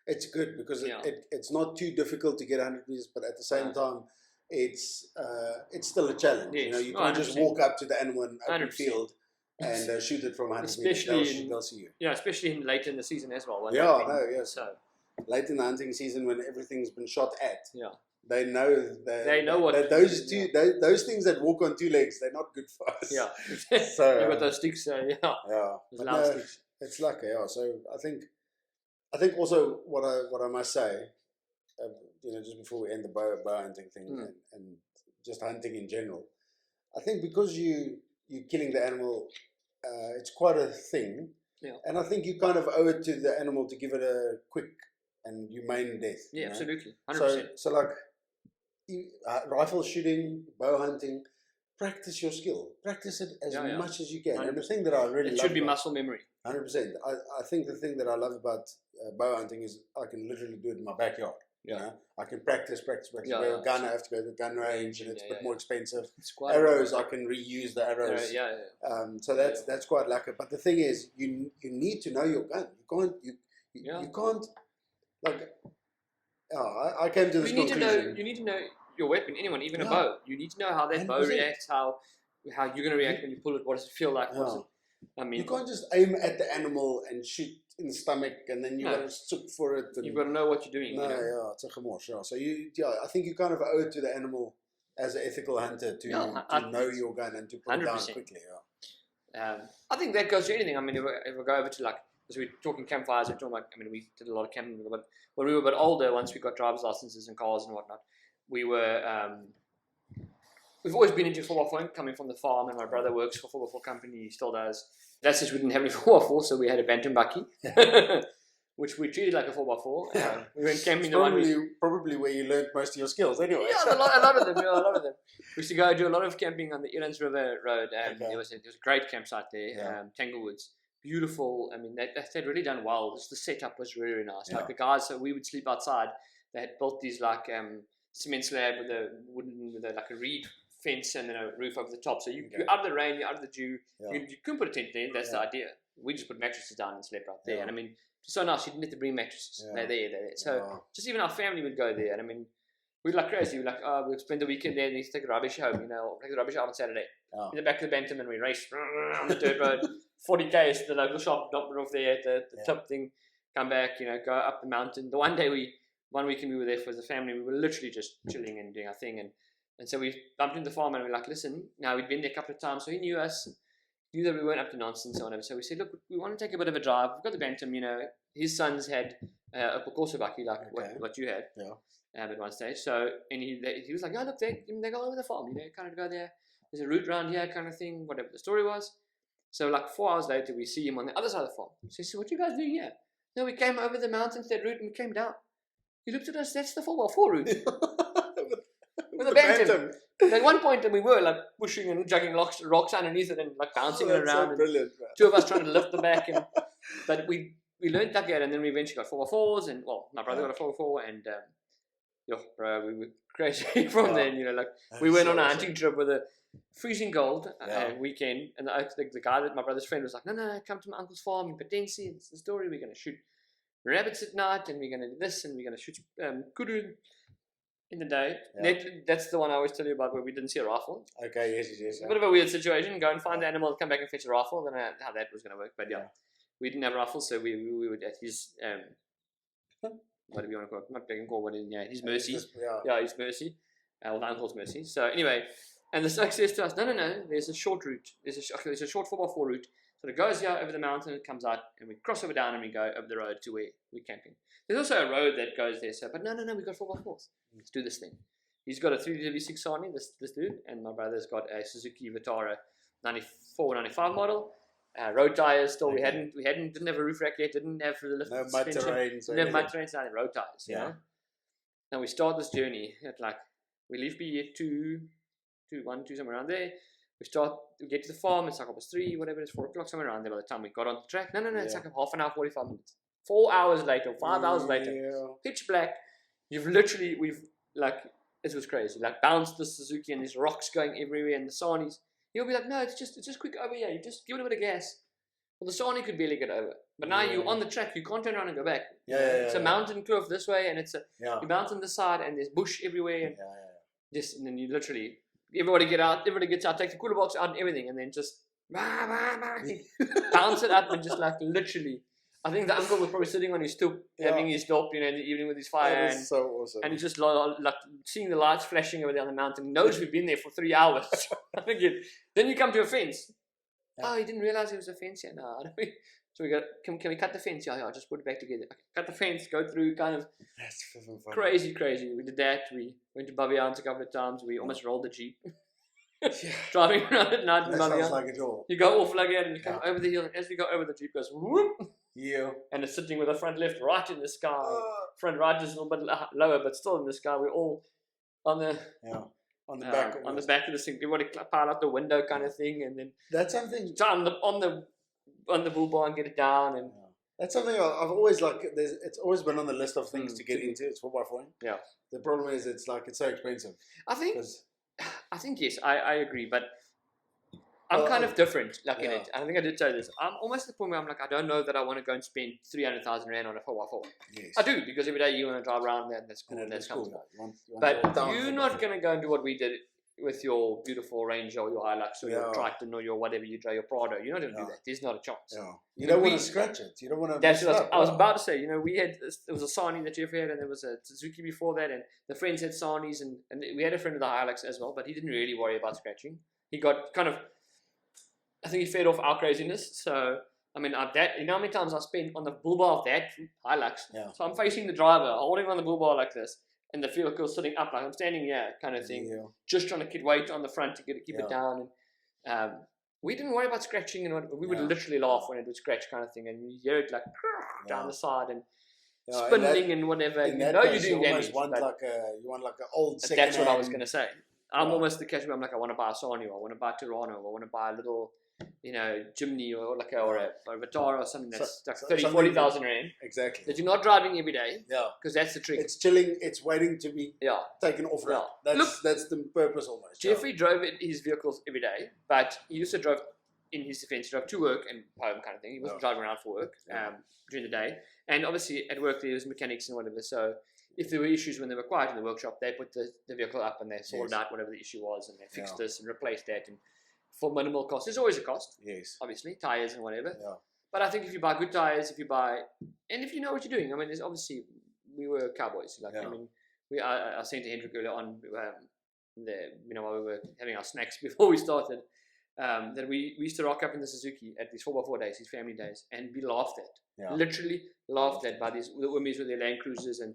it's good because it's not too difficult to get 100 meters, but at the same time, it's still a challenge. Yes. You know, you can't just walk up to the animal in open 100%. field and shoot it from 100 especially meters. They'll see you. Yeah, especially later in the season as well. So late in the hunting season when everything's been shot at. Yeah. They know what those those things that walk on two legs, they're not good for us. Yeah. So you got those sticks. Yeah. Those loud sticks. It's lucky. Yeah. So I think also what I must say, just before we end the bow hunting thing and just hunting in general, I think because you're killing the animal, it's quite a thing. Yeah. And I think you kind of owe it to the animal to give it a quick and humane death. Yeah, absolutely. 100%. So like rifle shooting, bow hunting, practice your skill. Practice it as much as you can. 100%. And the thing that I really love should be muscle memory. 100%. I think the thing that I love about bow hunting is I can literally do it in my backyard. Yeah. You know? I can practice. Yeah, with a gun, I have to go to the gun range, and it's a bit more expensive. Arrows, I can reuse the arrows. Yeah. So that's quite lucky. But the thing is, you need to know your gun. You can't like. I came to this conclusion. You need to know your weapon. Anyone, even a bow. You need to know how that 100%. Bow reacts. How you're going to react when you pull it. What does it feel like? I mean, you can't just aim at the animal and shoot in the stomach, and then you got to look for it. And you've got to know what you're doing. No, it's a gemorse. Yeah. So I think you kind of owe it to the animal as an ethical hunter to know your gun and to put 100%. It down quickly. Yeah. I think that goes to anything. I mean, if we go over to as we're talking campfires, we're talking about. I mean, we did a lot of camping, but when we were a bit older, once we got driver's licenses and cars and whatnot, we were. We've always been into 4x4, coming from the farm, and my brother works for 4x4 company. He still does. That's just we didn't have any 4x4, so we had a Bantam Bucky, which we treated like a 4x4. We went camping. Probably where you learned most of your skills, anyway. Yeah, a lot of them. A lot of them. We used to go do a lot of camping on the Elands River Road. There was a great campsite there, Tanglewoods. Beautiful. I mean, they'd really done well. The setup was really, really nice. Yeah. Like the guys, so we would sleep outside. They had built these cement slab with a reed fence and then a roof over the top. So you're out of the rain, you're out of the dew. Yeah. You couldn't put a tent there. That's the idea. We just put mattresses down and slept right there. Yeah. And I mean, it's so nice. You didn't have to bring mattresses. Yeah. They're there. So just even our family would go there. And I mean, we'd like crazy. We'd like, we'd spend the weekend there and you take the rubbish home, take the rubbish out on Saturday. In the back of the Bantam, and we race on the dirt road, 40 k's to the local shop, dump it off there at the top thing, come back, go up the mountain. The one weekend we were there for the family, we were literally just chilling and doing our thing. And so we bumped into the farm and we were like, listen, now we'd been there a couple of times, so he knew us, knew that we weren't up to nonsense or whatever. So we said, look, we want to take a bit of a drive. We've got the Bantam, his sons had a Corso Bucky like what you had at one stage. So, and he was like, oh, look, they go over the farm, kind of go there. There's a route around here kind of thing, whatever the story was. So like 4 hours later, we see him on the other side of the farm. So he said, what are you guys doing here? No, we came over the mountains, that route, and we came down. He looked at us, that's the 4x4 route. With a Bantam. And at one point, we were like pushing and juggling rocks underneath it and like bouncing it around. So brilliant, man. Two of us trying to lift the back. But we learned that and then we eventually got 4x4s. And my brother got a 4x4. And bro, we were crazy from then. We went on a hunting trip with a freezing cold weekend. And the guy that my brother's friend was like, no, come to my uncle's farm in Potensi. It's the story. We're going to shoot rabbits at night and we're going to do this and we're going to shoot kudu in the day. That's the one I always tell you about where we didn't see a rifle. Okay, yes. A bit of a weird situation. Go and find the animal, come back and fetch a rifle. I don't know how that was going to work, but we didn't have rifles, so we would at his what do you want to call it? Not Big and Call, what is his Mercy. His Mercy. Well, the uncle's Mercy. So anyway, and the Suck says to us, no, there's a short route. There's a short 4x4 route. So it goes here over the mountain, it comes out, and we cross over down and we go over the road to where we're camping. There's also a road that goes there, but no, we've got 4x4s. Let's do this thing. He's got a 3W6 Sani, this dude, and my brother's got a Suzuki Vitara 94, 95 model. Road tires still, didn't have a roof rack yet, didn't have the lift suspension. Didn't have mud terrains, road tires, Now we start this journey at we leave B at 2, 2, somewhere around there. We get to the farm, it's like almost 3, whatever, it's 4 o'clock, somewhere around there by the time we got on the track. No, it's like a half an hour, 45 minutes. 4 hours later, 5 hours later, pitch black. We've like, it was crazy. Like, bounced the Suzuki and there's rocks going everywhere and the Sanis. You'll be like, no, it's just quick over here. You just give it a bit of gas. Well, the Sani could barely get over. But now you're on the track, you can't turn around and go back. It's a mountain cliff this way, and you bounce on this side, and there's bush everywhere. And and then you literally, everybody gets out, take the cooler box out and everything, and then just bounce it up and just like literally. I think the uncle was probably sitting on his stoop, having his dope, in the evening with his fire. That is so awesome. And he's just like seeing the lights flashing over there on the mountain. He knows we've been there for 3 hours. I think then you come to a fence. Oh, he didn't realize it was a fence yet. No, so we go, can we cut the fence? Yeah, just put it back together. Cut the fence, go through, kind of. That's fun. Crazy. We did that. We went to Baviaans a couple of times. We almost rolled the Jeep. Driving around at night in That Baviaans. sounds like it all. You go off like that and you come over the hill, and as we go over, the Jeep goes whoop. Yeah. And it's sitting with the front left right in the sky. Front right is a little bit lower, but still in the sky. We're all on the back of the thing. Everybody pile out the window kind of thing, and then that's something on the bull bar and get it down. And that's something I've always it's always been on the list of things to get into. It's 4x4. Yeah. The problem is it's so expensive. I think yes, I agree, but I'm kind of different, in it. I think I did say this. I'm almost at the point where I'm like, I don't know that I want to go and spend 300,000 rand on a 4x4. Yes. I do, because every day you want to drive around there, and that's cool. And that's cool. But you're not going to go and do what we did with your beautiful Range or your Hilux or your Triton or your whatever you drive, your Prado. You're not going to do that. There's not a chance. Yeah. You don't want to scratch it. You don't want to. That's what I was about to say. We had there was a Sani that Jeff had, and there was a Suzuki before that, and the friends had Sanis, and we had a friend with a Hilux as well, but he didn't really worry about scratching. He got kind of, I think he fed off our craziness. So I mean, how many times I spent on the bull bar of that Hilux? Yeah. So I'm facing the driver, holding on the bull bar like this, and the vehicle sitting up like I'm standing here, kind of thing. Yeah. Just trying to keep weight on the front to keep it down. And we didn't worry about scratching, and we would literally laugh when it would scratch, kind of thing. And you hear it like down the side and spinning and whatever. And you're doing damage. You want like an old second. That's what I was going to say. I'm almost the category. I'm like, I want to buy a Sani, or I want to buy a Tirano, or I want to buy a little, Jimny, or a Vitara, or something that's like 40,000 rand. Exactly. That you're not driving every day. Yeah. Because that's the trick. It's chilling. It's waiting to be taken off road. That's the purpose almost. Jeffrey drove his vehicles every day, but he used to drive, in his defense, he drove to work and home, kind of thing. He wasn't driving around for work during the day. And obviously at work there was mechanics and whatever. So if there were issues when they were quiet in the workshop, they put the vehicle up and they sorted out whatever the issue was, and they fixed this and replaced that, and for minimal cost. There's always a cost. Yes. Obviously, tires and whatever. Yeah. But I think if you buy good tires, and if you know what you're doing, I mean, there's obviously, we were cowboys. I mean, I was saying to Hendrik earlier on, while we were having our snacks before we started, that we used to rock up in the Suzuki at these 4x4 days, these family days, and be laughed at. Yeah. Literally laughed at by these women with their Land Cruisers and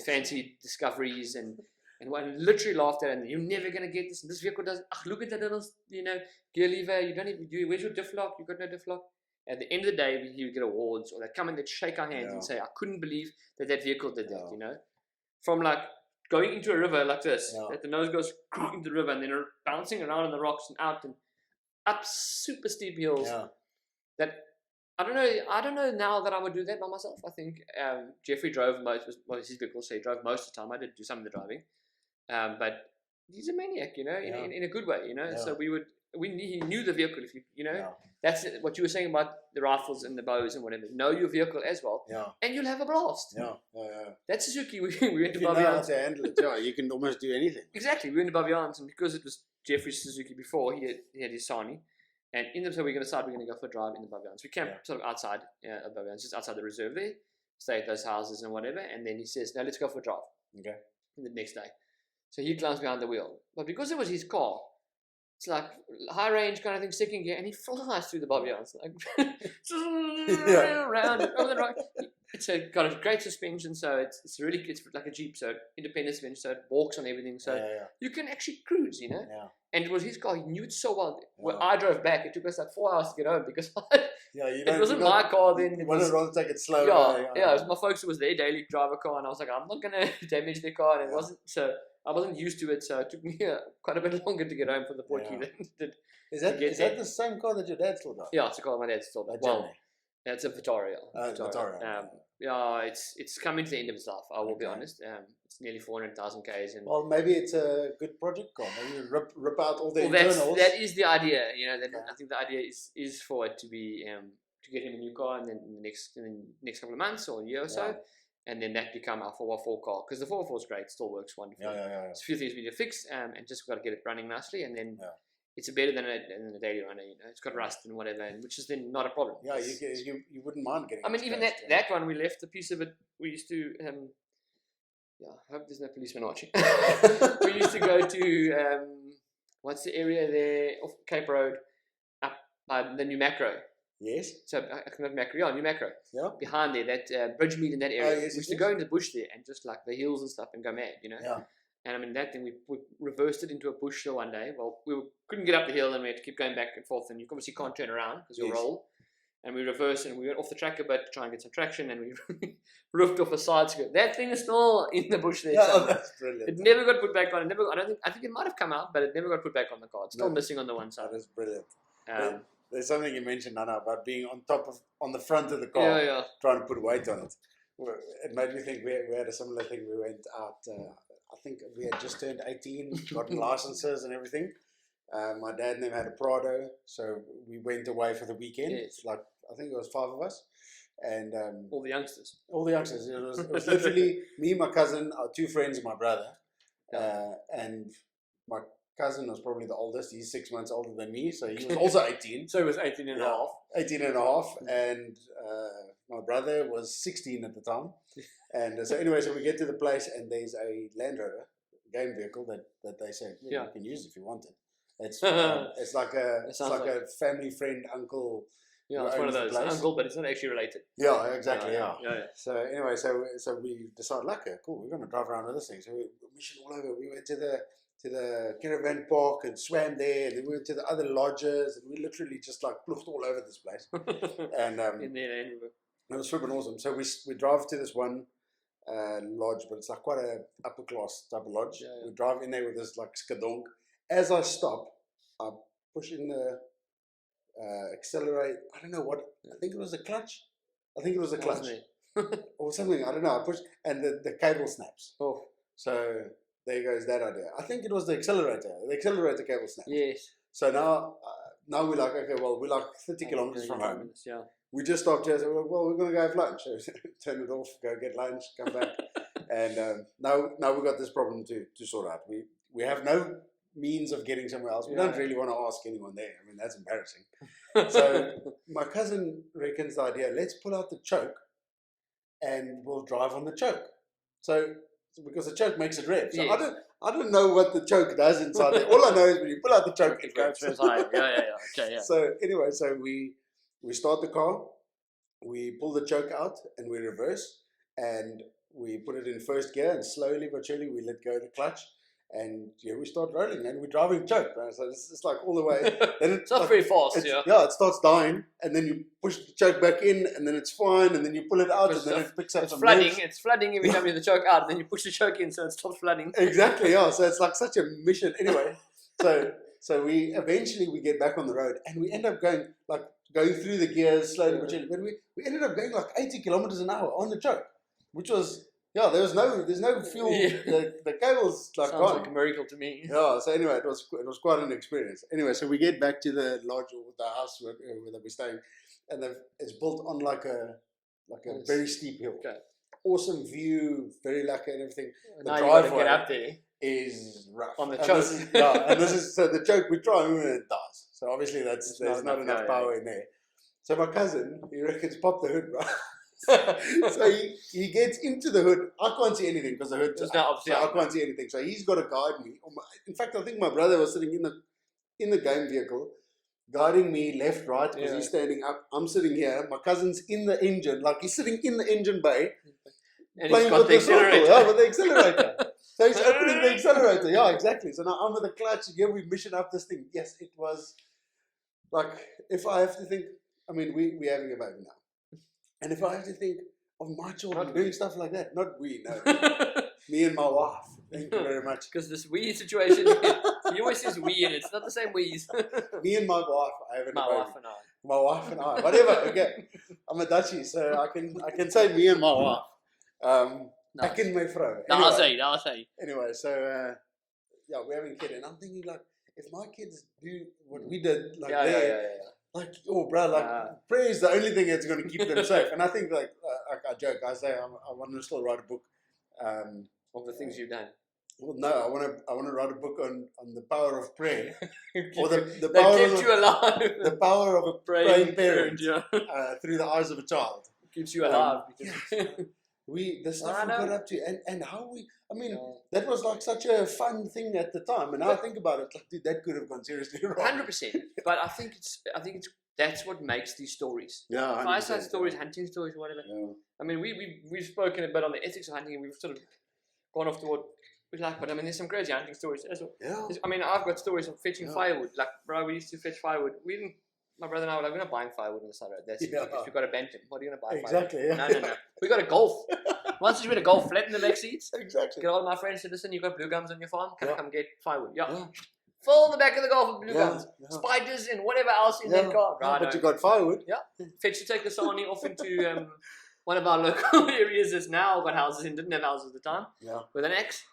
fancy Discoveries and one literally laughed at it, and you're never going to get this. This vehicle doesn't, look at that little, gear lever. You don't even do, where's your diff lock? You've got no diff lock. At the end of the day, we get awards, or they come and they shake our hands and say, I couldn't believe that vehicle did that, From like going into a river like this, that the nose goes into the river and then bouncing around on the rocks and out and up super steep hills. Yeah. That, I don't know now that I would do that by myself. I think Jeffrey drove his vehicle, so he drove most of the time. I did do some of the driving. But he's a maniac, in a good way, So he knew the vehicle. If that's what you were saying about the rifles and the bows and whatever. Know your vehicle as well, and you'll have a blast. That's Suzuki. We went to Baviaans. You know how to handle it. You can almost do anything. Exactly. We went to Baviaans, and because it was Jeffrey's Suzuki before, he had his Sani, and in the so we're going to go for a drive in the Baviaans. We camped sort of outside of Baviaans, just outside the reserve there, stay at those houses and whatever, and then he says, "No, let's go for a drive." Okay. The next day. So he climbs behind the wheel. But because it was his car, it's like high range kind of thing, second gear, and he flies through the Baviaans. Like, around, over the rock. it's got a great suspension, so it's like a Jeep, so independent suspension, so it walks on everything, so you can actually cruise, you know. Yeah. And it was his car; he knew it so well. When Yeah. I drove back, it took us like 4 hours to get home because It wasn't my car then. You wanted to take it slow. It was my folks. It was their daily driver car, and I was like, I'm not gonna damage their car, and it wasn't. So I wasn't used to it, so it took me quite a bit longer to get home from the port than it did. Is that the same car that your dad still got? Yeah, it's a car my dad still got. Well, it's a Vitara. Yeah, it's coming to the end of its life. I will be honest. It's nearly 400,000 k's. And well, maybe it's a good project car. Maybe you rip out all the internals. That is the idea. You know, I think the idea is for it to be to get him a new car, and then in the next couple of months or a year or so, and then that become our 4x4 car, because the 4x4 is great, it still works wonderfully. There's a few things we need to fix, and just got to get it running nicely, and then. It's better than a daily runner, you know. It's got rust and whatever, and which is then not a problem. Yeah, you wouldn't mind getting. I mean, even that one, we left a piece of it. We used to, I hope there's no policeman watching. We used to go to what's the area there off Cape Road, up by the New Macro. Yes. So not Macro, New Macro. Yeah. Behind there, that Bridgemead in that area. Yes, we used to go into the bush there and just like the hills and stuff and go mad, you know. Yeah. And I mean, that thing, we reversed it into a bush the one day. Well, couldn't get up the hill, and we had to keep going back and forth, and you obviously can't turn around because you'll roll. And we reversed, and we went off the track a bit to try and get some traction, and we roofed off a side skirt. That thing is still in the bush there. Yeah, that's brilliant. It never got put back on. I think it might have come out, but it never got put back on the car. It's still missing on the one side. That is brilliant. There's something you mentioned, Nana, about being on the front of the car, trying to put weight on it. It made me think we had a similar thing. We went out. I think we had just turned 18, gotten licenses and everything. My dad and them had a Prado, so we went away for the weekend. Yes. Like, I think it was 5 of us. And all the youngsters. It was literally me, my cousin, our 2 friends, and my brother. And my cousin was probably the oldest. He's 6 months older than me, so he was also 18. So he was 18 and a half. 18 and a half. And my brother was 16 at the time. And so anyway, so we get to the place, and there's a Land Rover game vehicle that they said you can use if you want it. It's like a family friend uncle. Yeah, it's one of those uncle, but it's not actually related. Yeah, exactly. Yeah. So anyway, so we decided, like, cool, we're going to drive around with this thing. So we missioned all over. We went to the caravan park and swam there, and then we went to the other lodges, and we literally just like ploofed all over this place. And in there, anyway. It was freaking awesome. So we drive to this one lodge, but it's like quite a upper class type of lodge. We drive in there with this like skadonk. As I stop, I push in the accelerate. I don't know what. I think it was a clutch. Or something. I don't know. I push, and the cable snaps. Oh, so there goes that idea. I think it was the accelerator. The accelerator cable snapped. Yes. So now we're like, okay, well, we're like 30 kilometers from home. Yeah. We just stopped here. So well, we're going to go have lunch. So turn it off, go get lunch, come back, and now we've got this problem to sort out. We have no means of getting somewhere else. We don't really want to ask anyone there. I mean, that's embarrassing. So my cousin reckons the idea, let's pull out the choke and we'll drive on the choke. So because the choke makes it rev. So I don't know what the choke does inside there. All I know is when you pull out the choke, it goes high. Yeah. Okay, yeah. So anyway, so we start the car, we pull the choke out and we reverse, and we put it in first gear, and slowly but surely we let go of the clutch. And we start rolling, and we're driving choke, right? So it's just like all the way. Then it's not very fast, it starts dying, and then you push the choke back in, and then it's fine, and then you pull it out, and then it picks up some flooding. moves. It's flooding every time you have the choke out, and then you push the choke in, so it stops flooding. Exactly, yeah. So it's like such a mission. Anyway, so we eventually get back on the road, and we end up going through the gears slowly but surely. But we ended up going like 80 kilometers an hour on the choke, which was. Yeah, there's no fuel. The cable's like sounds gone. Like a miracle to me. Yeah, so anyway, it was quite an experience. Anyway, so we get back to the lodge or the house where we're staying, and it's built on like a very steep hill. Okay. Awesome view, very lucky and everything. The now driveway you gotta get up there is rough on the choke. And this is so the choke we try and it dies. So obviously there's not enough power in there. So my cousin, he reckons pop the hood, right? So he gets into the hood. I can't see anything because the hood is up, so I can't see anything. So he's got to guide me. In fact, I think my brother was sitting in the game vehicle, guiding me left, right, because Yeah. he's standing up. I'm sitting here. My cousin's in the engine, like he's sitting in the engine bay, And playing he's got with the the throttle, accelerator. yeah, with the accelerator. So he's opening the accelerator. Yeah, exactly. So now I'm with the clutch. Yeah, we mission up this thing. Yes, it was like, if I have to think, I mean, we're having a baby now. And if I have to think of my children Not doing we. stuff like that, not we, no. Me and my wife. Thank you very much. Because this we situation, he always says we, and it's not the same we's. Me and my wife are having My a baby. wife and I. My wife and I, whatever. Okay, I'm a Dutchie, so I can say me and my wife. Nice. Ek en my vrou. I'll say. Anyway, so yeah, we're having a kid, and I'm thinking like, if my kids do what we did, like Yeah. like, oh, bro, like prayer is the only thing that's going to keep them safe. And I think like I joke, I say I want to still write a book. Of the things you've done. Well, no, I want to write a book on the power of prayer, or the That power kept of you alive. the power of a praying parent yeah. through the eyes of a child. Keeps you alive. The stuff I we know. got up to, and how we. I mean, Yeah. that was like such a fun thing at the time, and now I think about it, like, dude, that could have gone seriously wrong. 100%. But I think it's that's what makes these stories. Yeah, Fireside 100%. stories, hunting stories, whatever. Yeah. I mean, we've spoken a bit on the ethics of hunting, and we've sort of gone off to what we like. But I mean, there's some crazy hunting stories as well. Yeah. I mean, I've got stories of fetching Yeah. firewood. Like, bro, we used to fetch firewood. We didn't. My brother and I were like, we're not buying firewood on the side road. That's Yeah. if you've got a Bantam, what are you gonna buy? Exactly. Firewood? Yeah. No. We got a Golf. Once you went a Golf, flatten the back seats. Exactly. Get all my friends to listen. You've got blue gums on your farm. Can I Yeah. come get firewood? Yeah. Yeah. Fill the back of the Golf with blue Yeah. gums, Yeah. spiders, and whatever else in Yeah. that car. Yeah, Right, but you got firewood. fetch to take the Sony off into one of our local areas that's now got houses in, didn't have houses at the time, Yeah. with an axe,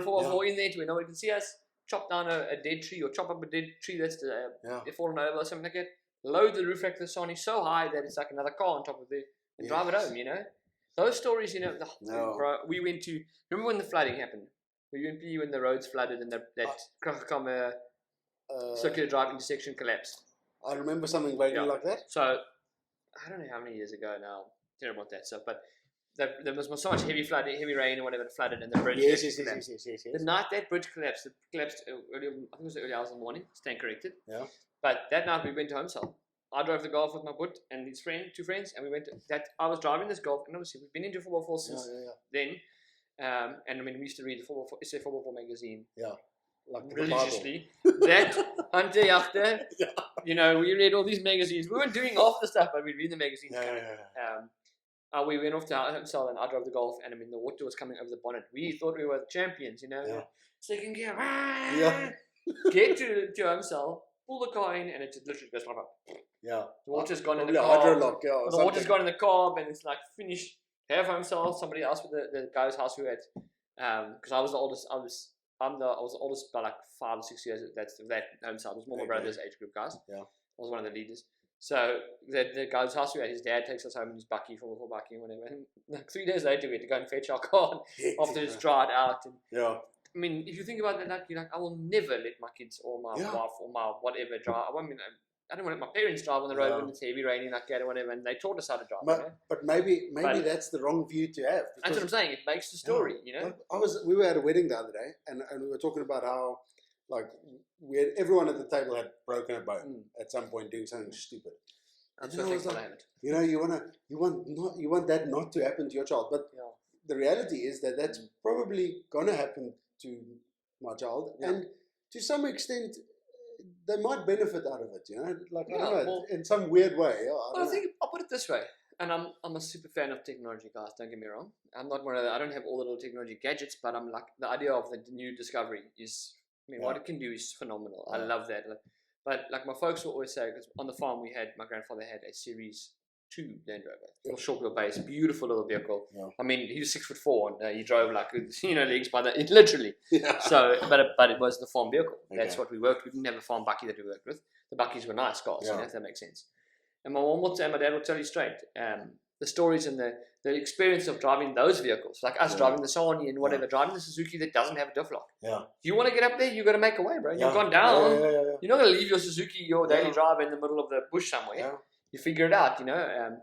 4 in there to where nobody can see us, chop down a dead tree or chop up a dead tree that's Yeah. fallen over or something like that, load the roof rack of the Sony so high that it's like another car on top of it, and drive it home, you know. Those stories, you know, No. bro, we went to, remember when the flooding happened? We went to when the roads flooded and that Krachakama circular drive intersection collapsed. I remember something vaguely Yeah. like that. So, I don't know how many years ago now, terrible about that stuff, but there was so much heavy flooding, heavy rain or whatever, it flooded and the bridge Yes. collapsed. The night that bridge collapsed, it collapsed early, I think it was the early hours of the morning, stand corrected. Yeah. But that night we went to Homesell. I drove the Golf with my bud and his friend, 2 friends, and we went I was driving this Golf, and obviously we've been into 4x4 since then. And I mean, we used to read the 4x4 magazine Like the religiously. That, Hunter Yachter, Yeah. you know, we read all these magazines. We weren't doing half the stuff, but we'd read the magazines. Yeah. We went off to Homesell and I drove the Golf, and I mean, the water was coming over the bonnet. We thought we were the champions, you know. Yeah. Second gear, Yeah. get to Homesell, pull the car in, and it literally goes right up. Yeah. The water's gone in the Probably a car. hydrolock, yeah. or The water's something. gone in the carb, and it's like finished. Have Homesell, somebody else with the guy's house who had, because I was the oldest. I was the oldest by like 5 or 6 years. That Homesell. It was more my Okay. brother's age group guys. Yeah. I was one of the leaders. So the guy's house who had, his dad takes us home in his bucky, 4x4 bucky and whatever. And like 3 days later, we had to go and fetch our car after it's dried out. And Yeah. I mean, if you think about that, you're like, I will never let my kids or my Yeah. wife or my whatever drive. I don't want to let my parents drive on the road when it's heavy raining like that or whatever, and they taught us how to drive. You know? But maybe But- that's the wrong view to have. That's what I'm saying. It makes the story, you know. Like, we were at a wedding the other day, and we were talking about how, like, everyone at the table had broken a bone at some point doing something stupid. I'm And so I was thankful I like, haven't. you know, you want that not to happen to your child, but Yeah. the reality is that that's probably gonna happen to my child, Yeah. and to some extent, they might benefit out of it. You know, like I Yeah, don't know, well- in some weird way. Yeah, Well, I think I'll put it this way, and I'm a super fan of technology, guys. Don't get me wrong. I'm not one of I don't have all the little technology gadgets, but I'm like the idea of the new discovery is. I mean, what it can do is phenomenal. I love that. But like my folks will always say, because on the farm my grandfather had a Series 2 Land Rover, little short wheelbase, beautiful little vehicle. Yeah. I mean, he was 6'4", and he drove like legs by literally. Yeah. So, but it was the farm vehicle. That's Okay. what we worked with. We didn't have a farm bucky that we worked with. The buckies were nice cars, you know, Yeah. if that makes sense. And my mom will tell, my dad will tell you straight, the stories and the experience of driving those vehicles, like us driving the Sony and whatever, driving the Suzuki that doesn't have a diff lock. Yeah. You want to get up there, you got to make a way, bro. You've Yeah. gone down. Yeah. You're not going to leave your Suzuki, your daily Yeah. drive in the middle of the bush somewhere. Yeah. You figure it out, you know.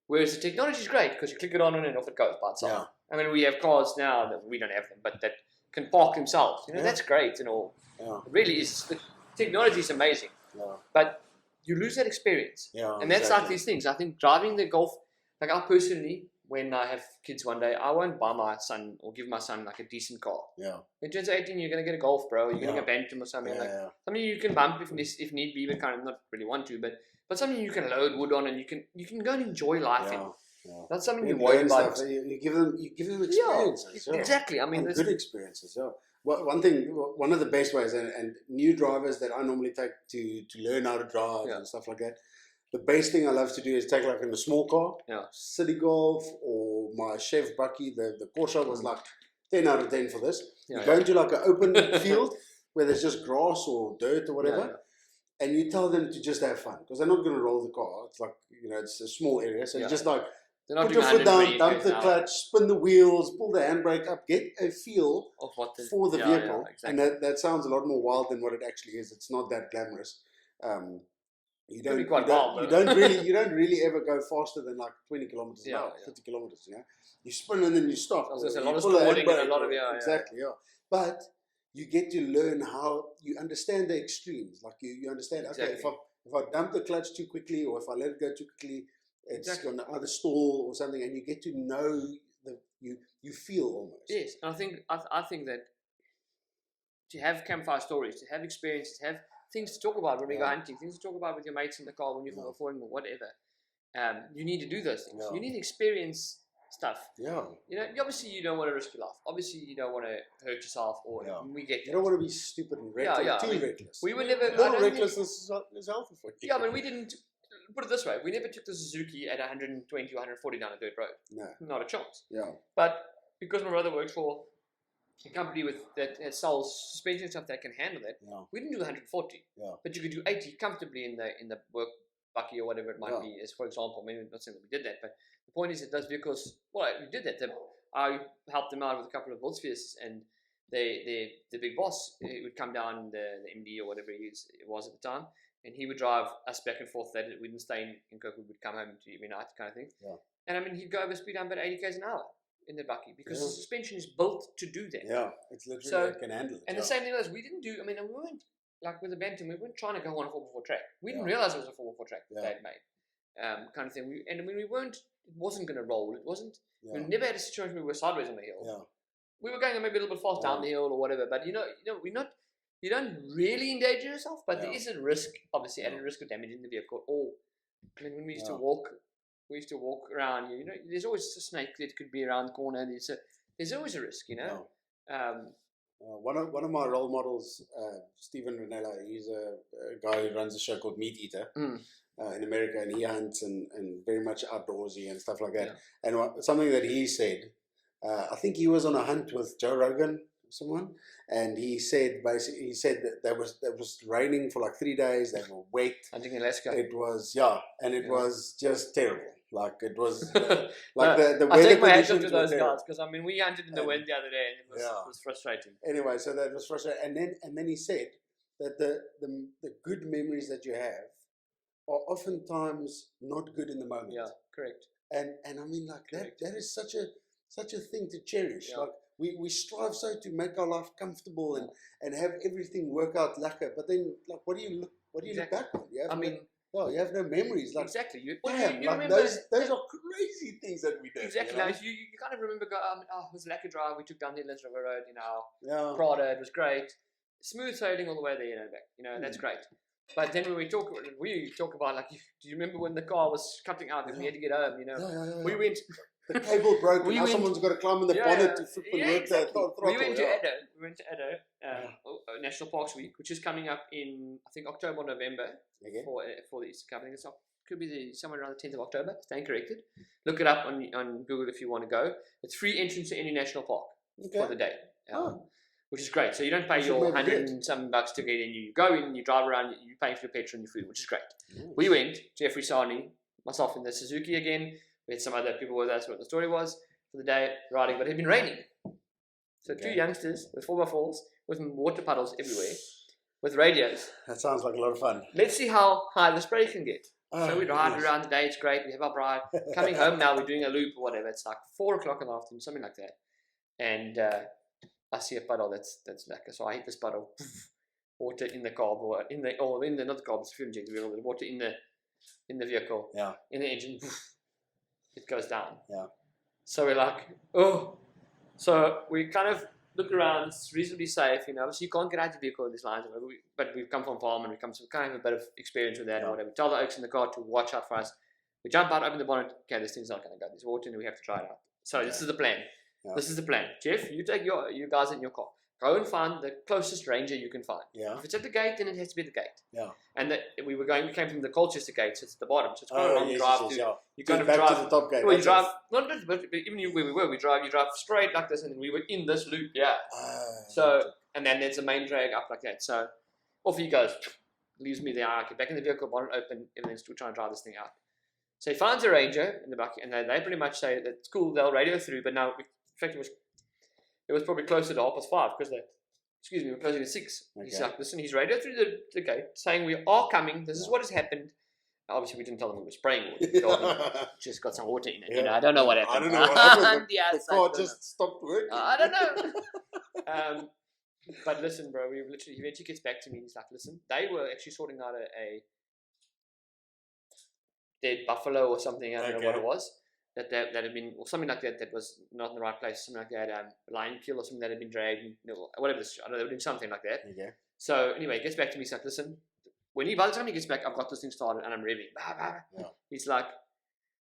Whereas the technology is great because you click it on and off it goes by itself. I mean, we have cars now that we don't have them, but that can park themselves. You know, Yeah. that's great and all. Yeah. It really is. The technology is amazing. Yeah. but you lose that experience. Yeah. And that's like these things. I think driving the Golf, like I personally, when I have kids one day, I won't buy my son or give my son like a decent car. Yeah. When he turns 18, you're going to get a Golf, bro. You're going to get a Bantam or something. Something you can bump if need be, but kind of not really want to, but something you can load wood on and you can go and enjoy life in. Yeah. Not something you worry about. You give them experiences. Yeah, exactly. I mean, good experiences. Yeah. Well, one of the best ways, and new drivers that I normally take to learn how to drive and stuff like that. The best thing I love to do is take like in a small car, City Golf or my Chef Bucky. The Porsche was like 10 out of 10 for this. You go into like an open field where there's just grass or dirt or whatever. And you tell them to just have fun because they're not going to roll the car. It's like, it's a small area. So you just like put your foot down, dump the clutch, spin the wheels, pull the handbrake up, get a feel for the vehicle. Exactly. And that sounds a lot more wild than what it actually is. It's not that glamorous. You don't really ever go faster than like 20 kilometers an hour, 50 kilometers. You spin and then you stop. There's a lot of stalling and a lot of But you get to learn how you understand the extremes. Like you understand, okay, if I dump the clutch too quickly or if I let it go too quickly, it's going to either stall or something, and you get to know you feel almost. Yes, and I think that to have campfire stories, to have experiences, to have things to talk about when we go hunting, things to talk about with your mates in the car when you're performing or whatever. You need to do those things. You need to experience stuff. Yeah. Obviously you don't want to risk your life. Obviously you don't want to hurt yourself or we get you don't want to be stupid and reckless. Reckless. We were never recklessness is healthy for you. Yeah, but we didn't put it this way, we never took the Suzuki at 120 or 140 down a dirt road. No. Not a chance. Yeah. But because my brother works for a company that sells suspension stuff that can handle it, we didn't do 140. Yeah. But you could do 80 comfortably in the work bucky or whatever it might be, as for example. Maybe I'm not saying that we did that, but the point is that those vehicles, we did that. I helped them out with a couple of Volkswagens, and the big boss would come down, the MD or whatever it was at the time, and he would drive us back and forth. That we didn't stay in Kirkwood, we'd come home every night, kind of thing. Yeah. And I mean, he'd go over speed down about 80 k's an hour in the bucky because the suspension is built to do that. Yeah, it's literally it can handle it. And the same thing as we didn't do. I mean, we weren't like with the Bantam. We weren't trying to go on a 4x4 track. We didn't realize it was a 4x4 track that they had made, kind of thing. We weren't. It wasn't going to roll. It wasn't. We never had a situation where we were sideways on the hill. Yeah. We were going maybe a little bit fast down the hill or whatever. But we're not. You don't really endanger yourself, but there is a risk, obviously, added risk of damaging the vehicle. Or, I mean, when we used to walk around. There's always a snake that could be around the corner. There's always a risk, One of my role models, Stephen Ranella, he's a guy who runs a show called Meat Eater in America, and he hunts and very much outdoorsy and stuff like that. Yeah. And something that he said, I think he was on a hunt with Joe Rogan, someone, and he said that there was raining for like 3 days. They were wet. Hunting in Alaska. It was was just terrible. Like it was like the weather. I take my hat off to those guys because I mean we hunted in the wind the other day and it was frustrating. Anyway, so that was frustrating, and then he said that the good memories that you have are oftentimes not good in the moment. Yeah, correct. And I mean like that is such a thing to cherish. Yeah. Like we strive so to make our life comfortable and have everything work out lekker, but then like what do you look back on? You have no memories. Like, exactly. You remember those are crazy things that we did. Exactly. You kind of remember it was a lekker drive. We took down the Inlands River Road, Prada. It was great. Smooth sailing all the way there, back. That's great. But then when we talk about like, do you remember when the car was cutting out and we had to get home? We went. The cable broke. Now someone's got to climb in the bonnet to flip and work that throttle. We went to Edo. National Parks Week, which is coming up in I think October or November for the Easter Cup. I think it could be somewhere around the 10th of October. Staying corrected. Look it up on Google if you want to go. It's free entrance to any national park for the day, which is great. So you don't pay your 100 and some bucks to get in. You go in, you drive around, you pay for your petrol and your food, which is great. Nice. We went, Jeffrey Sarni, myself in the Suzuki again. We had some other people with us. What the story was for the day riding, but it had been raining. So 2 youngsters with 4x4s with water puddles everywhere, with radios. That sounds like a lot of fun. Let's see how high the spray can get. So we ride around the day. It's great. We have our bride coming home now. We're doing a loop or whatever. It's like 4 o'clock in the afternoon, something like that. And I see a puddle that's lekker. So I hit this puddle. water in the carb or in the not the carb, it's fuel injected vehicle, the water in the vehicle, in the engine, it goes down. Yeah. So we're like, oh. So we kind of look around. It's reasonably safe, you know. So you can't get out of the vehicle in these lines, but we've come from farm and we kind of have a bit of experience with that or whatever. We tell the oaks in the car to watch out for us. We jump out, open the bonnet. Okay, this thing's not going to go. There's water, and we have to try it out. So this is the plan. Yeah. This is the plan. Jeff, you take you guys in your car. Go and find the closest ranger you can find. Yeah. If it's at the gate, then it has to be at the gate. Yeah. And we came from the Colchester gate, so it's at the bottom. So it's quite a long drive to. You kind of back drive to the top gate. Well, you drive not just, but even where we were, you drive straight like this, and then we were in this loop. Yeah. So and then there's a main drag up like that. So off he goes, leaves me there. I get back in the vehicle, bonnet open, everything's still trying to drive this thing out. So he finds a ranger in the back, and they pretty much say that it's cool. They'll radio through, but now in fact it was probably closer to 5:30 because we're closing at 6. Okay. He's like, listen, he's radio through the gate saying we are coming. This is what has happened. Obviously, we didn't tell them we were spraying water. Just got some water in it. Yeah. You know, I don't know what happened. I don't know what happened. The car just stopped working. I don't know. But listen, bro, he eventually gets back to me and he's like, listen, they were actually sorting out a dead buffalo or something. I don't know what it was. That had been, or something like that, that was not in the right place, something like that, lion kill or something that had been dragged, whatever, I don't know, they were doing something like that. Okay. So anyway, he gets back to me, he's like, listen, by the time he gets back, I've got this thing started and I'm revving. Yeah. He's like,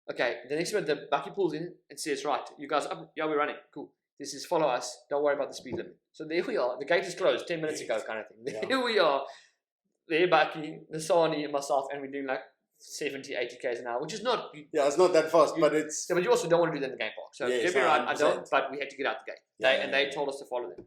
okay, the next minute the bucky pulls in and says, right, you guys up? Yeah, we're running, cool. This is follow us, don't worry about the speed limit. So there we are, the gate is closed 10 minutes ago kind of thing. There we are, there Bucky, Nasani and myself, and we're doing like 70, 80 k's an hour, which is not. Yeah, it's not that fast, but it's. Yeah, but you also don't want to do that in the game park. So get me right, I don't. But we had to get out the gate. They told us to follow them,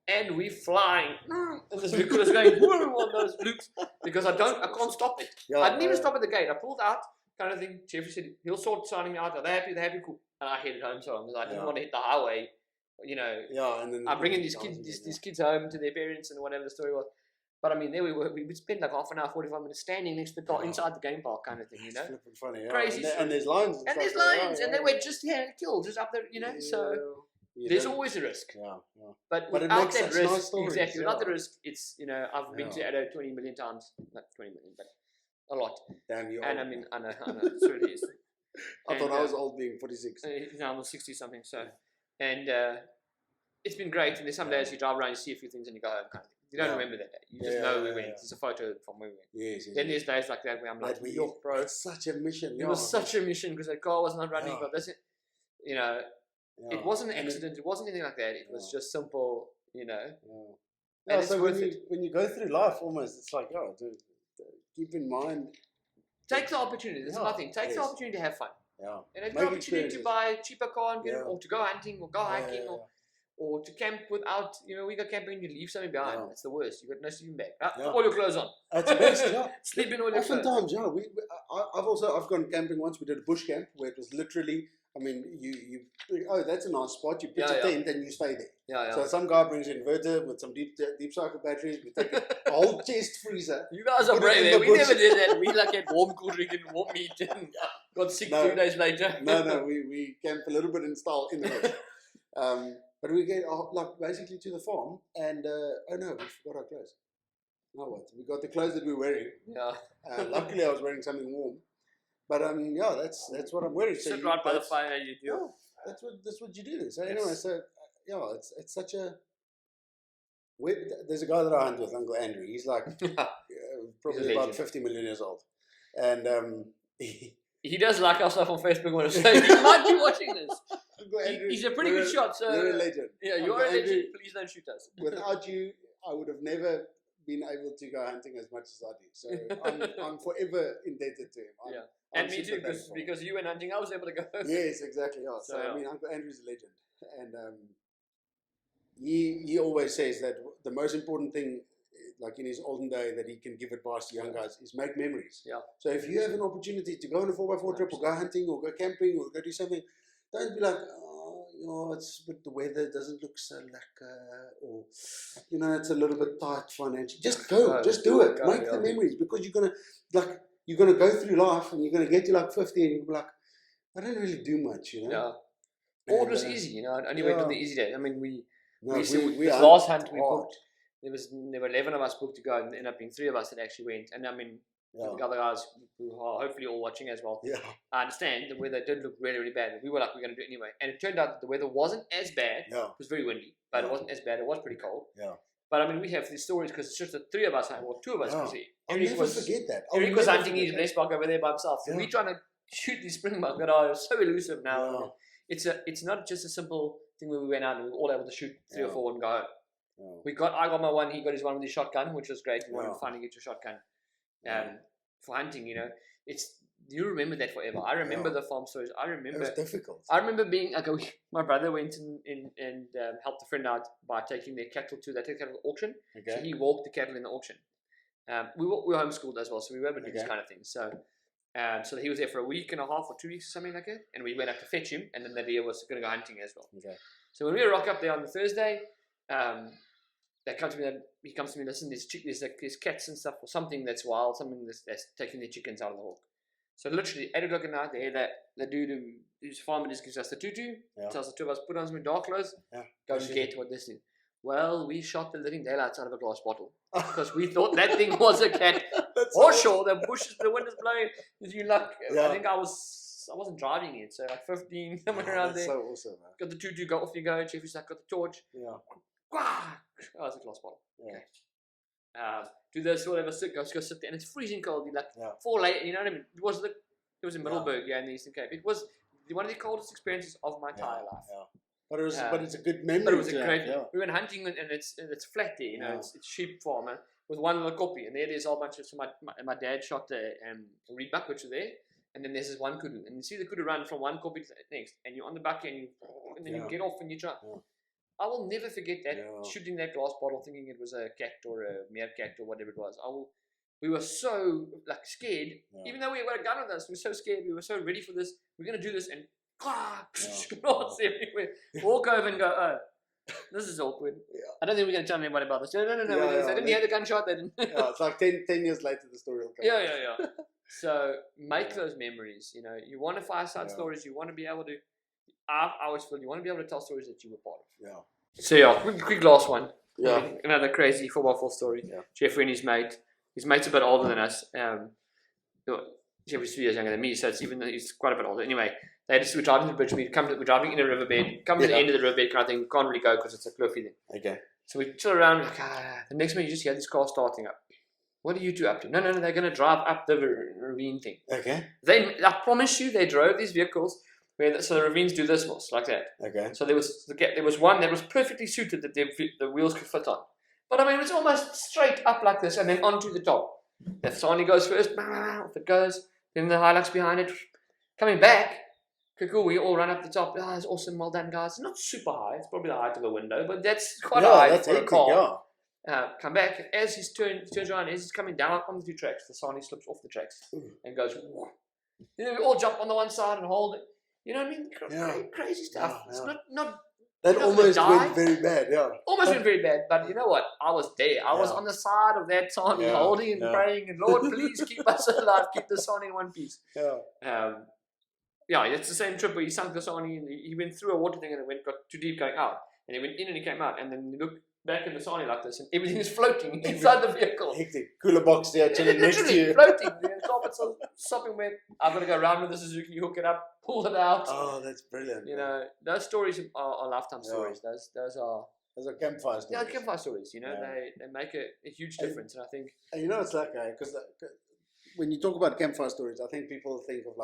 and we flying. And this vehicle is going on those loops because I can't stop it. Yeah, I didn't even stop at the gate. I pulled out, kind of thing. Jeffrey said he'll sort signing me out. Are they happy? They're happy, cool. And I headed home. So I didn't want to hit the highway. You know. Yeah, and then I'm bringing these kids home to their parents and whatever the story was. But I mean, there we were. We would spend like half an hour, 45 minutes standing next to the car inside the game park, kind of thing, you know. It's funny, crazy. And there's lines. And there's lines, and they were just killed, just up there, you know. So there's always a risk. Yeah. But without that risk, exactly. Without the risk, it's I've been to Addo 20 million times, not 20 million, but a lot. Damn you. And I mean, I know, so it is. I thought I was old being 46. No, I'm 60 something. So, and it's been great. And there's some days you drive around, you see a few things, and you go home, kind of thing. You don't remember that day. You just know we went. There's a photo from where we went. Yes. Then there's days like that where I'm like, yo, bro. It's such a mission. It was such a mission because the car was not running. But that's it. You know, it wasn't an accident. It wasn't anything like that. It was just simple, you know. And so when you go through life, almost, it's like, keep in mind. Take the opportunity. That's my thing. Take the opportunity to have fun. Yeah. And take the opportunity to buy a cheaper car and get it, or to go hunting, or go hiking, or to camp without, we go camping and you leave something behind. That's the worst. You got no sleeping bag. Put all your clothes on. That's the best, Sleep in all your clothes. Oftentimes, I've gone camping once. We did a bush camp where it was literally, that's a nice spot. You pitch a tent and you stay there. So some guy brings an inverter with some deep cycle batteries. We take a whole chest freezer. You guys are brave. We never did that. We had warm cool drink and warm meat and got sick 2 days later. No, we camped a little bit in style in the bush. But we get basically to the farm and we forgot our clothes. Now what? We got the clothes that we were wearing. Yeah. Luckily, I was wearing something warm. But that's what I'm wearing. So sit right by the fire. You do. Yeah, that's what you do. So anyway, it's such a. There's a guy that I hunt with, Uncle Andrew. He's like probably about 50 million years old, and he does like our stuff on Facebook. Want to say he might be watching this. He's a pretty good shot. So you're a legend. Yeah, you're a legend. Andrew, please don't shoot us. Without you, I would have never been able to go hunting as much as I do. So I'm forever indebted to him. And me too, because you went hunting, I was able to go. Yes, exactly. Yeah. So I mean, Uncle Andrew's a legend, and he always says that the most important thing, like in his olden day, that he can give advice to young guys is make memories. Yeah. So if you have an opportunity to go on a 4x4 trip, or go hunting, or go camping, or go do something, don't be like, but the weather doesn't look so lekker, or it's a little bit tight financially. Just go, just do it. Make the memories, because you're gonna go through life and you're gonna get to like 50 and you'll be like, I don't really do much, Yeah. Or it was easy, I only went on the easy days. I mean, we last hunt we booked there were 11 of us booked to go, and there ended up being 3 of us that actually went. And I mean, the other guys who are hopefully all watching as well, I understand the weather did look really, really bad. We were like, we're going to do it anyway. And it turned out that the weather wasn't as bad. It was very windy, but it wasn't as bad. It was pretty cold. But I mean, we have these stories because it's just the 3 of us, or 2 of us. I'll never forget that. Eric was hunting his blessbok over there by himself. So we're trying to shoot these springbok that are so elusive now. It's not just a simple thing where we went out and we were all able to shoot 3 or 4 and go. I got my one. He got his one with his shotgun, which was great. You want to finally get your shotgun for hunting. You know, you remember that forever. I remember the farm stories. I remember it was difficult. I remember being my brother went and helped a friend out by taking their cattle to the cattle auction. So he walked the cattle in the auction. We were homeschooled as well, so we were able to do these kind of things. So he was there for a week and a half or 2 weeks or something like that, and we went up to fetch him, and then the day was going to go hunting as well. So when we rock up there on the Thursday, he comes to me, listen, there's cats and stuff, or something that's wild, something that's taking their chickens out of the hawk. So literally 8 o'clock at night, the dude who's farmer just gives us the tutu, tells the 2 of us, put on some dark clothes, go and get what this is. Well, we shot the living daylights out of a glass bottle because we thought that thing was a cat. For sure, the bushes, the wind is blowing. I think I wasn't driving it, so like 15, somewhere around there. So awesome, man. Got the tutu, go off you go. Jeffrey's like, got the torch. Oh, it's a glass bottle. Okay. Do this, whatever. Go sit there, and it's freezing cold. You're like 4 late, you know what I mean? It was in Middelburg, in the Eastern Cape. It was one of the coldest experiences of my entire life. But it's a good memory. But it was a great. We went hunting, and it's flat there, you know. It's sheep farmer with one little copy, and there's a whole bunch of. So my dad shot the reedbuck, which was there, and then there's this one kudu, and you see the kudu run from one copy to the next, and you're on the bucket, and then you get off and you try. I will never forget that shooting that glass bottle, thinking it was a cat or a meerkat or whatever it was. We were so scared, even though we had a gun with us. We were so scared. We were so ready for this. We're gonna do this, and knots everywhere. Walk over and go, oh, this is awkward. I don't think we're gonna tell anybody about this. No. They didn't hear the gunshot. They didn't. It's like 10 years later, the story will come. Yeah. So make those memories. You know, you want to fireside stories. You want to be able to. I always feel you want to be able to tell stories that you were part of. So quick last one. Another crazy 4x4 story. Jeffrey and his mate's a bit older than us. Jeffrey's 3 years younger than me, so it's even though he's quite a bit older. Anyway, we're driving to the bridge. We're driving in a riverbed. Come to the end of the riverbed kind of thing. Can't really go because it's a cliffy thing. Okay. So we chill around. The next minute you just hear this car starting up. What are you two up to? No. They're going to drive up the ravine thing. Okay. I promise you, they drove these vehicles. So the ravines do this was like that. Okay. So there was one that was perfectly suited that the wheels could fit on. But I mean, it was almost straight up like this and then onto the top. The Sani goes first, if it goes, then the Hilux behind it. Coming back, cool, we all run up the top. It's awesome, well done, guys. It's not super high, it's probably the height of the window, but that's quite high for a car. Come back, as he turns around, as he's coming down on the 2 tracks, the Sani slips off the tracks and goes, whoa. Then we all jump on the one side and hold it. You know what I mean? Crazy stuff. It's not that almost went very bad, Almost went very bad, but you know what? I was there. I was on the side of that Sani, holding and praying, and Lord, please keep us alive, keep the Sani in one piece. It's the same trip where he sunk the Sani, and he went through a water thing, and it got too deep going out, and he went in and he came out, and then he looked back in the Sani like this, and everything is floating inside the vehicle. Hectic. Cooler box there, chilling next to you. Floating. The carpet's sopping wet. I've got to go around with the Suzuki, hook it up, pull it out. Oh, that's brilliant. You know, those stories are lifetime stories. Those are campfire stories. Yeah, campfire stories. You know, they make a huge difference, and I think. And you know, it's like because when you talk about campfire stories, I think people think of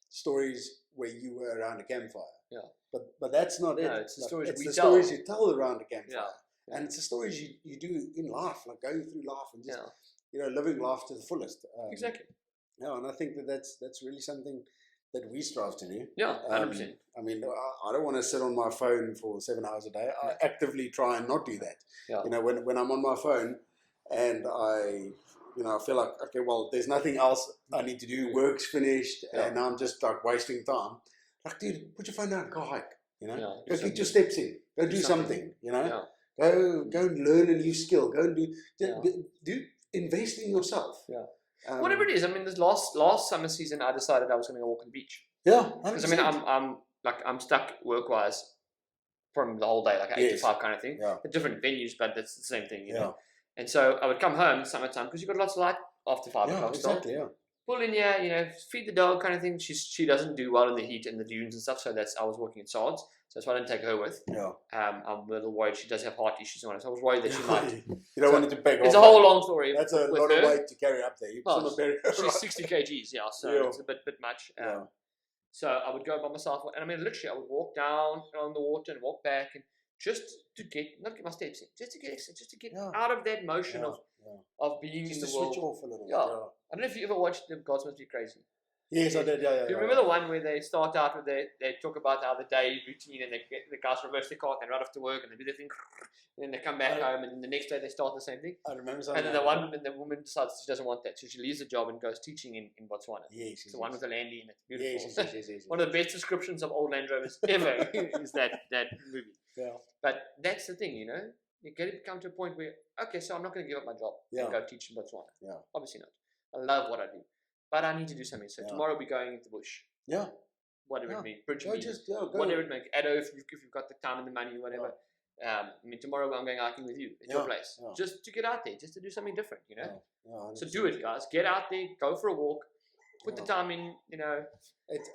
stories where you were around a campfire. Yeah. But that's not it. No, it's the stories it's we the tell. stories you tell around a campfire. Yeah. And it's the stories you do in life, like going through life and just living life to the fullest. Exactly. Yeah, and I think that's really something that we strive to do. Yeah, 100%. I mean, I don't want to sit on my phone for 7 hours a day. I actively try and not do that. Yeah. You know, when I'm on my phone and I feel like, okay, well, there's nothing else I need to do. Work's finished, and I'm just wasting time. Like, dude, put your phone down, go hike. You know, go get your steps in. Go do something. You know, go and learn a new skill. Go and do invest in yourself. Yeah. Whatever it is, I mean, this last summer season, I decided I was going to go walk on the beach. Yeah, because I mean, I'm stuck work-wise from the whole day, like an 8 to Yes. 5 kind of thing. Yeah. They're different venues, but it's the same thing, you Yeah. know. And so I would come home summertime because you've got lots of light after 5 Yeah, o'clock still. exactly. Yeah. Pull in here, you know, feed the dog kind of thing. She doesn't do well in the heat and the dunes and stuff, so I was working in Sards, so that's why I didn't take her with. Yeah. I'm a little worried. She does have heart issues and all that, so I was worried that she might. You don't want it to peg off. It's a whole long story. That's a with lot her. of weight to carry up there. You Well, shouldn't bury her, She's right? 60 kgs, yeah, so Yeah. it's a bit much. Yeah. So I would go by myself, and I mean, literally, I would walk down on the water and walk back, and just to not get my steps in, just to get Yeah. out of that motion Yeah. of being Just in to the world. switch off a little Yeah. bit. I don't know if you ever watched The Gods Must Be Crazy. Yes, I did. Yeah. Do you remember the one where they start out with they talk about how the day routine and the guys reverse their car and they run off to work and they do their thing and then they come back home and then the next day they start the same thing. I remember something. And then the woman decides she doesn't want that, so she leaves the job and goes teaching in Botswana. Yes. It's the one with the Landy in it. Beautiful. Yes. One of the best descriptions of old Land Rovers ever is that movie. Yeah. But that's the thing, you know. You get to come to a point where, okay, so I'm not going to give up my job and go teach in Botswana. Yeah. Obviously not. I love what I do. But I need to do something. So tomorrow we're going into the bush. Yeah. Whatever it means. Bridge Go means. just go. Whatever it makes. Addo, if you've got the time and the money, whatever. I mean, tomorrow I'm going hiking with you at your place. Yeah. Just to get out there, just to do something different, you know. Yeah, So do it, guys. Get out there, go for a walk, put the time in, you know.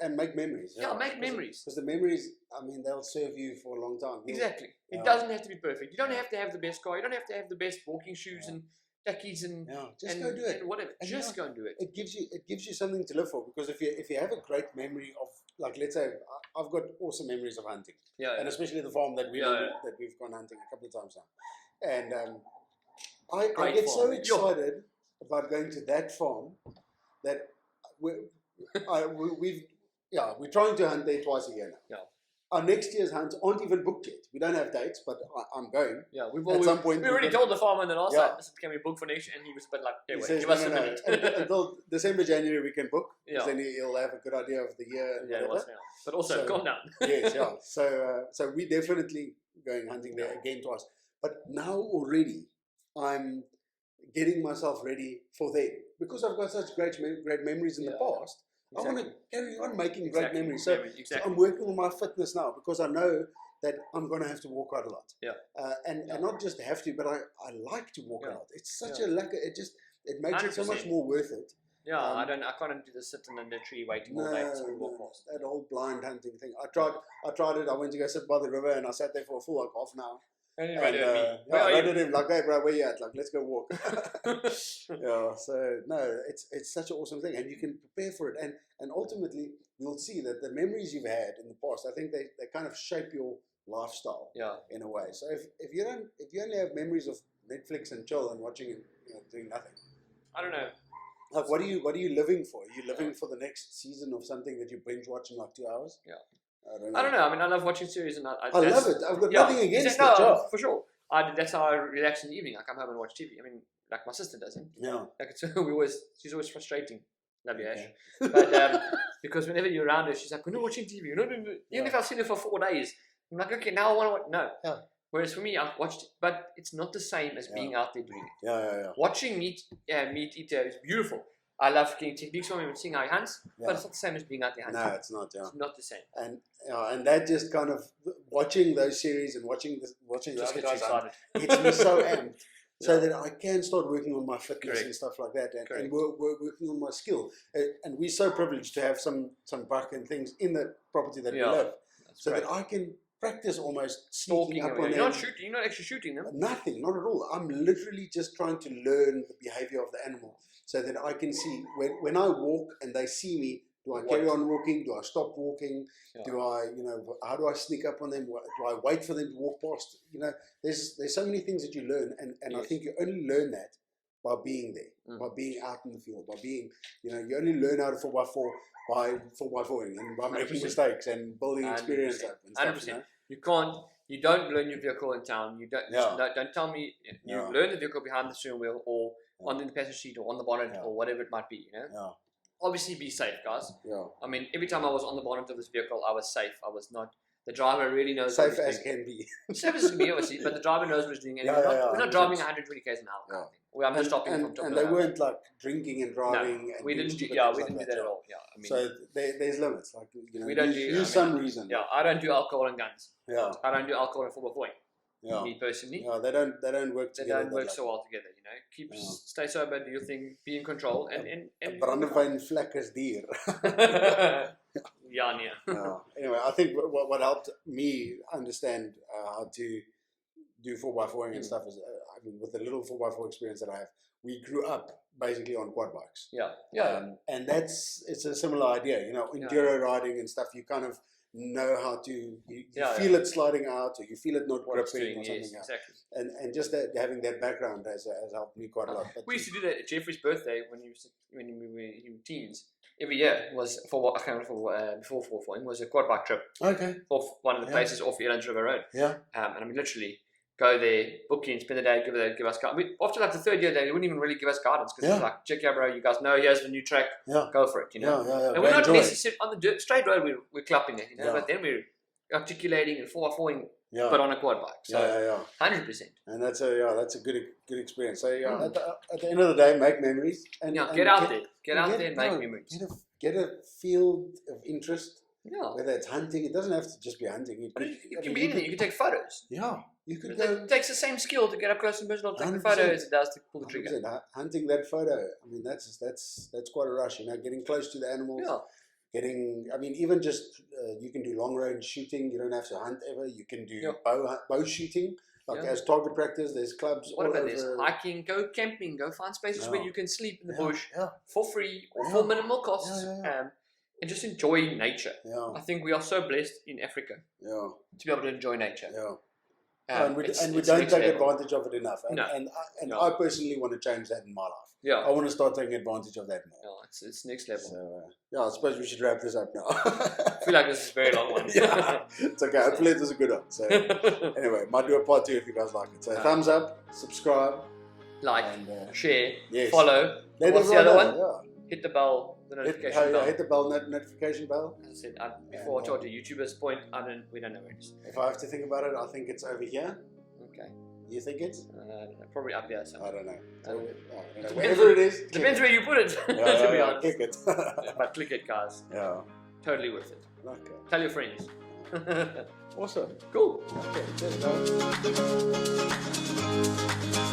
And make memories. Yeah, make memories. Because the memories, I mean, they'll serve you for a long time. Exactly. It doesn't have to be perfect. You don't have to have the best car. You don't have to have the best walking shoes and tackies and just go do it. And whatever. And just go and do it. It gives you something to live for, because if you have a great memory of, like, let's say I've got awesome memories of hunting, and especially the farm that we've gone hunting a couple of times now, and I get so excited about going to that farm that we're trying to hunt there twice a year now. Yeah. Our next year's hunts aren't even booked yet. We don't have dates, but I'm going. Yeah, we some point already told the farmer in the last time, can we book for next year? And he was a bit like, hey, wait, give us a minute. Until December, January we can book. Yeah. Then he'll have a good idea of the year. And it was now. But also, calm down. Yes, yeah. So we're definitely going hunting there again twice. But now already I'm getting myself ready for them, because I've got such great memories in the past. Exactly. I want to carry on making great memories. So I'm working on my fitness now, because I know that I'm going to have to walk out a lot. Yeah. And not just have to, but I like to walk out. It's such a luck. It makes 100%. It so much more worth it. Yeah, I can't do the sitting in the tree waiting all day for someone to walk past. That whole blind hunting thing. I tried it. I went to go sit by the river and I sat there for a full half an hour. And I rated him like, hey bro, where you at? Like, let's go walk. So no, it's such an awesome thing, and you can prepare for it, and ultimately you'll see that the memories you've had in the past, I think they kind of shape your lifestyle in a way. So if you only have memories of Netflix and chill and watching and doing nothing, I don't know. Like, what are you living for? Are you living for the next season of something that you binge watch in like 2 hours? Yeah. I don't know. I mean, I love watching series, and I love it. I've got nothing against it. For sure. That's how I relax in the evening. I come home and watch TV. I mean, like my sister doesn't. Yeah. Like she's always frustrating. Love you, Ash. But because whenever you're around her, she's like, we're not watching TV. Even if I've seen it for 4 days, I'm like, okay, now I want to watch. No. Yeah. Whereas for me, I've watched, but it's not the same as being out there doing it. Yeah. Watching meat eater is beautiful. I love getting techniques from him and seeing how he hunts, but it's not the same as being out there hunting. No, it's not. Yeah. It's not the same. And that just kind of watching those series and watching the other guys hunt gets me so amped, so that I can start working on my fitness and stuff like that, and working on my skill. And we're so privileged to have some buck and things in the property that we live, so that I can practice almost sneaking up on them. You're not actually shooting them. Nothing, not at all. I'm literally just trying to learn the behavior of the animal, so that I can see when I walk and they see me. Do I carry on walking? Do I stop walking? Do I, how do I sneak up on them? Do I wait for them to walk past? There's so many things that you learn, and I think you only learn that by being there, by being out in the field, by being, you only learn how to 4x4 by 4x4ing and by making mistakes and building experience up and stuff. 100%. You don't learn your vehicle in town. You don't tell me you learn the vehicle behind the steering wheel or on the passenger seat or on the bonnet or whatever it might be. Obviously, be safe, guys. Yeah. I mean, every time I was on the bonnet of this vehicle, I was safe. I was not The driver really knows Safe what as he's doing. can be. Safe as can be, obviously, but the driver knows what he's doing. And Yeah, we're not driving 120 k's an hour. Yeah. I'm just stopping from top and of they the hill. weren't like drinking and driving. No, and we doing didn't do. stupid Yeah, things we like didn't do that at all. Yeah, I mean, So there's limits. Like we don't use some reason. Yeah, I don't do alcohol and guns. Yeah. I don't do alcohol and 4x4. Yeah. Me personally. Yeah. They don't work They together. don't work so well together, you know. Stay sober, do your thing, be in control, and brandewijn vlek is dier. Yeah. Anyway, I think what helped me understand how to do 4x4 and stuff is, I mean, with the little 4x4 experience that I have, we grew up basically on quad bikes. Yeah. And it's a similar idea, you know, enduro riding and stuff. You kind of know how to you feel it sliding out, or you feel it not gripping or something. Yes, exactly. And just having that background has helped me quite a lot. But we used to do that at Jeffrey's birthday when we were in teens. Every year was before 4 was a quad bike trip. Okay. Off one of the places off Elands River Road. Yeah. And I mean, literally go there, book in, spend the day, give us guidance. After like the third year, they wouldn't even really give us guidance because it's like, check out, bro, you guys know, here's the new track, go for it, you know. And we're not necessarily on the straight road, we're clapping it, you know, but then we're articulating and 4x4ing, but on a quad bike. So 100%. And that's a good experience. So at the end of the day, make memories and get out there and make memories. Get a field of interest. Yeah. Whether it's hunting, it doesn't have to just be hunting. It can be anything. You can take photos. Yeah. You could it takes the same skill to get up close and personal to take the photo as it does to pull the trigger. Hunting that photo, I mean, that's quite a rush, you know, getting close to the animals. Yeah. I mean, even just, you can do long range shooting. You don't have to hunt ever. You can do bow shooting. Like as target practice, there's clubs all over. There's hiking, go camping, go find spaces where you can sleep in the bush for free or for minimal costs. And just enjoy nature. I think we are so blessed in Africa to be able to enjoy nature. And we don't take advantage of it enough. And I personally want to change that in my life. I want to start taking advantage of that more. It's next level. So, I suppose we should wrap this up now. I feel like this is a very long one. It's okay. Hopefully it was a good one. So anyway, might do a part 2 if you guys like it. So thumbs up, subscribe, like, share, follow. What's the other one? Hit the bell, the notification bell. Hit the bell, notification bell. As I said, before I told you, YouTuber's point, we don't know where it is. If I have to think about it, I think it's over here. Okay. You think it's? Probably up there somewhere. I don't know. Wherever it is. Depends where you put it, to be honest. Click it. But click it, guys. Yeah. Totally worth it. Okay. Tell your friends. Awesome. Cool. Okay. Cheers, guys.